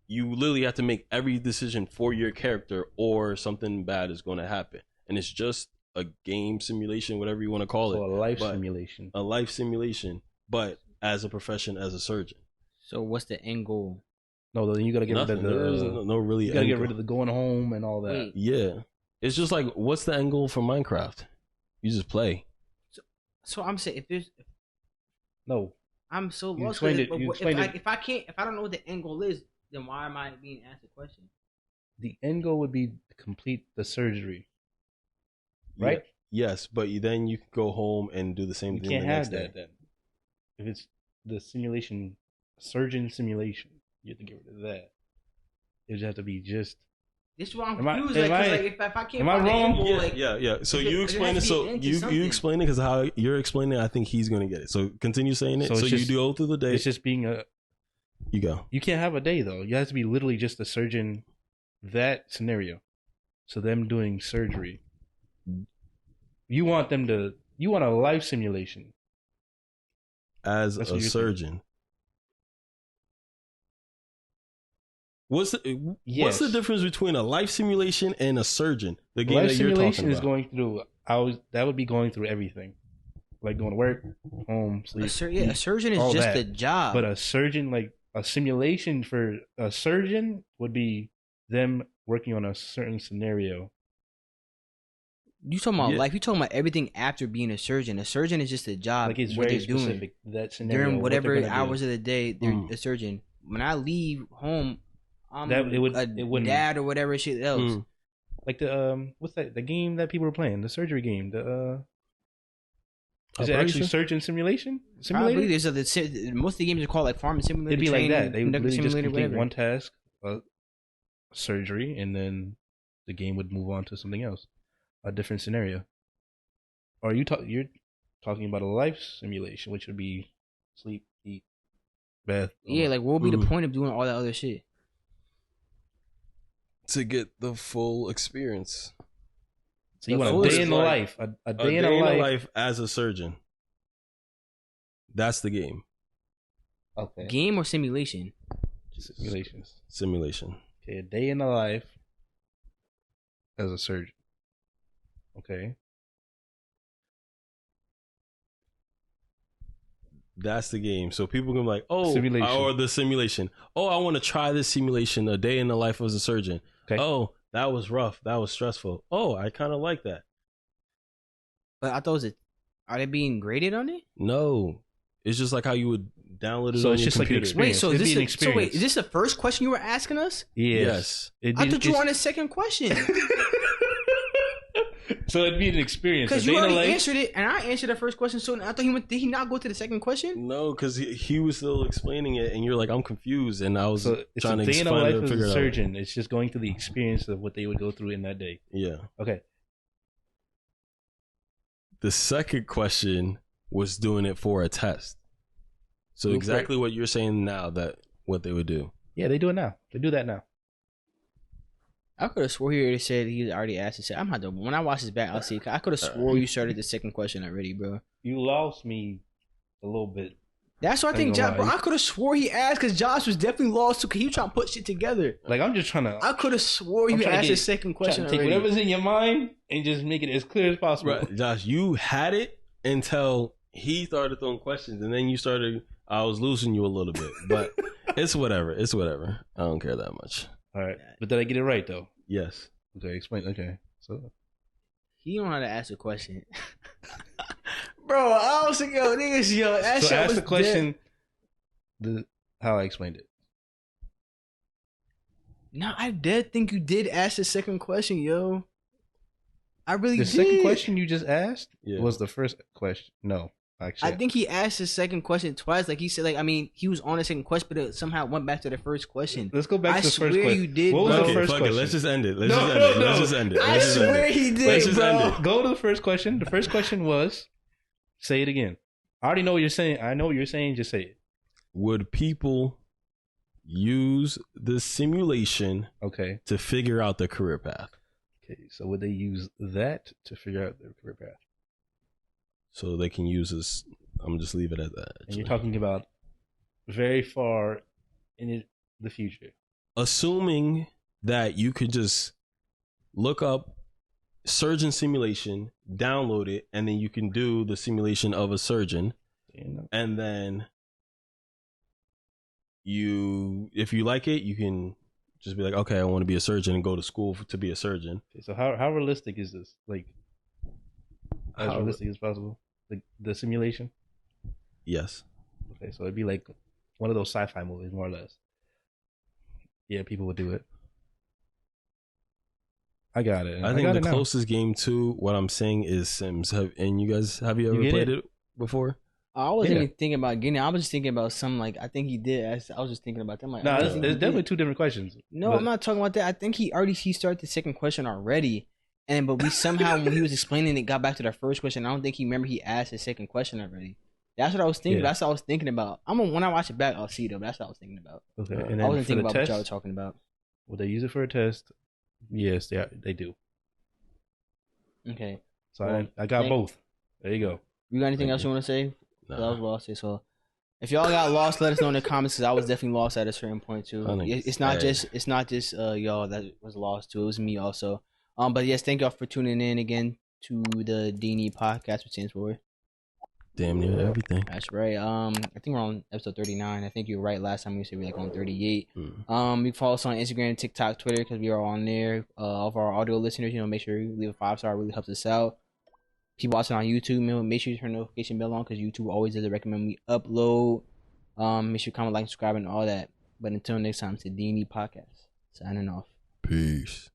you literally have to make every decision for your character or something bad is going to happen. And it's just a game simulation, whatever you want to call it. A life simulation. A life simulation, but as a profession, as a surgeon. So what's the end goal? No, then you got to get rid of the. You got to get rid of the going home and all that. Wait. Yeah, it's just like, what's the end goal for Minecraft? You just play. So I'm saying no, I'm so lost. You explained it. If I don't know what the end goal is, then why am I being asked a question? The end goal would be to complete the surgery. Right? Yeah. Yes, but then you can go home and do the same thing. You can't have that then. If it's the simulation, surgeon simulation, you have to get rid of that. It would have to be just. This is why I'm confused. If I can't, am I wrong? Yeah. So you explain it. So you explain it because how you're explaining it, I think he's gonna get it. So continue saying it. So you go through the day. It's just being a. You go. You can't have a day though. You have to be literally just a surgeon. That scenario. So them doing surgery. You want a life simulation. As a surgeon. What's the difference between a life simulation and a surgeon? The game life that you're simulation talking is about. going through. That would be going through everything, like going to work, home, sleep. A surgeon is just a job. But a surgeon, like a simulation for a surgeon, would be them working on a certain scenario. You talking about life? You talking about everything after being a surgeon? A surgeon is just a job. Like it's what very they're specific. That scenario, during whatever hours of the day, they're a surgeon. When I leave home, I'm a dad or whatever shit else. Like the what's that? The game that people were playing, the surgery game. Is it actually surgeon simulation? Probably. Most of the games are called like farming simulator. It'd be like that. They would literally just complete one task, surgery, and then the game would move on to something else, a different scenario. Or you're talking about a life simulation, which would be sleep, eat, bath. Yeah, like what would be the point of doing all that other shit? To get the full experience. So you want a day in the life, a day in a life as a surgeon. That's the game. Okay. Game or simulation? Simulation. Okay, a day in the life as a surgeon. Okay. That's the game. So people can be like, oh, Simulation. or the simulation. Oh, I want to try this simulation, a day in the life as a surgeon. Okay. Oh, that was rough. That was stressful. Oh, I kind of like that. But I thought are they being graded on it? No, it's just like how you would download it So on it's your just like an computer. experience. Wait, so It'd be an wait, experience. is this the first question you were asking us? Yes. I thought you were on the second question. So it'd be an experience. Because you already answered it, and I answered the first question. So I thought did he not go to the second question? No, because he was still explaining it, and you're like, I'm confused, and I was it's trying a to day in the life as figure a it out. surgeon. It's just going through the experience of what they would go through in that day. Yeah. Okay. The second question was doing it for a test. So exactly what you're saying now, that what they would do. Yeah, they do it now. They do that now. I could have swore he already said he already asked it. I'm not the when I watch this back, I'll see. I could have swore you started the second question already, bro. You lost me a little bit. That's what I think, Josh. Bro, I could have swore he asked because Josh was definitely lost too. Cause he was trying to put shit together. Like I'm just trying to. I could have swore you asked the second question Take already. whatever's in your mind and just make it as clear as possible. Right, Josh, you had it until he started throwing questions, and then you started. I was losing you a little bit, but it's whatever. It's whatever. I don't care that much. All right, but did I get it right though? Yes. Okay, explain. Okay, so He don't know how to ask a question, bro. I was like, yo, niggas, yo, that so shit ask was the question. How I explained it. No, I did think you did ask the second question, yo. I really did. The second question you just asked Yeah. was the first question. No, actually, I think he asked the second question twice. Like he said, like I mean, he was on the second question, but it somehow went back to the first question. Let's go back to the first question. I swear you did. What was bro. the first Fuck question? it. Let's just end it. Let's No, just end it. no, Let's just end it. I Let's just end swear it. he did, Let's just end bro. it. Go to the first question. The first question was, say it again. I already know what you're saying. I know what you're saying. Just say it. Would people use the simulation Okay. to figure out the career path? Okay. So would they use that to figure out their career path? So they can use this. I'm gonna just leave it at that. And actually. you're talking about very far in the future. Assuming that you could just look up surgeon simulation, download it, and then you can do the simulation of a surgeon, and then if you like it, you can just be like, okay, I want to be a surgeon and go to school to be a surgeon. Okay, so how realistic is this? Like as How- realistic as possible? Like the simulation? Yes. Okay, so it'd be like one of those sci-fi movies, more or less. Yeah, people would do it. I got it. I think the now. closest game to what I'm saying is Sims. Have you ever get played it? it before? I wasn't Yeah. even thinking about getting it. I was just thinking about some like I think he did. I was just thinking about that. I'm like, No, I there's think he definitely did. two different questions. No, but I'm not talking about that. I think he started the second question already, but we somehow when he was explaining it got back to the first question. I don't think he remembered he asked the second question already. That's what I was thinking. Yeah. That's what I was thinking about. when I watch it back, I'll see though. But that's what I was thinking about. Okay, I and I then wasn't for thinking the about what y'all were test, talking about. would they use it for a test? Yes, they do. Okay, So Well, I got thank- both. There you go. you got anything Thank else you want to say? 'Cause I was Nah. lost. So if y'all got lost, let us know in the comments because I was definitely lost at a certain point too. I think It's not it's just y'all that was lost too. It was me also. But yes, thank y'all for tuning in again to the D&E podcast, which stands for. Damn near everything. That's right. I think we're on episode 39. I think you were right last time we said we were like on 38. Mm. You can follow us on Instagram, TikTok, Twitter because we are on there. All of our audio listeners, make sure you leave a 5-star. It really helps us out. People watching on YouTube, make sure you turn the notification bell on because YouTube always does recommend we upload. Make sure you comment, like, subscribe, and all that. But until next time, it's the D&E podcast. Signing off. Peace.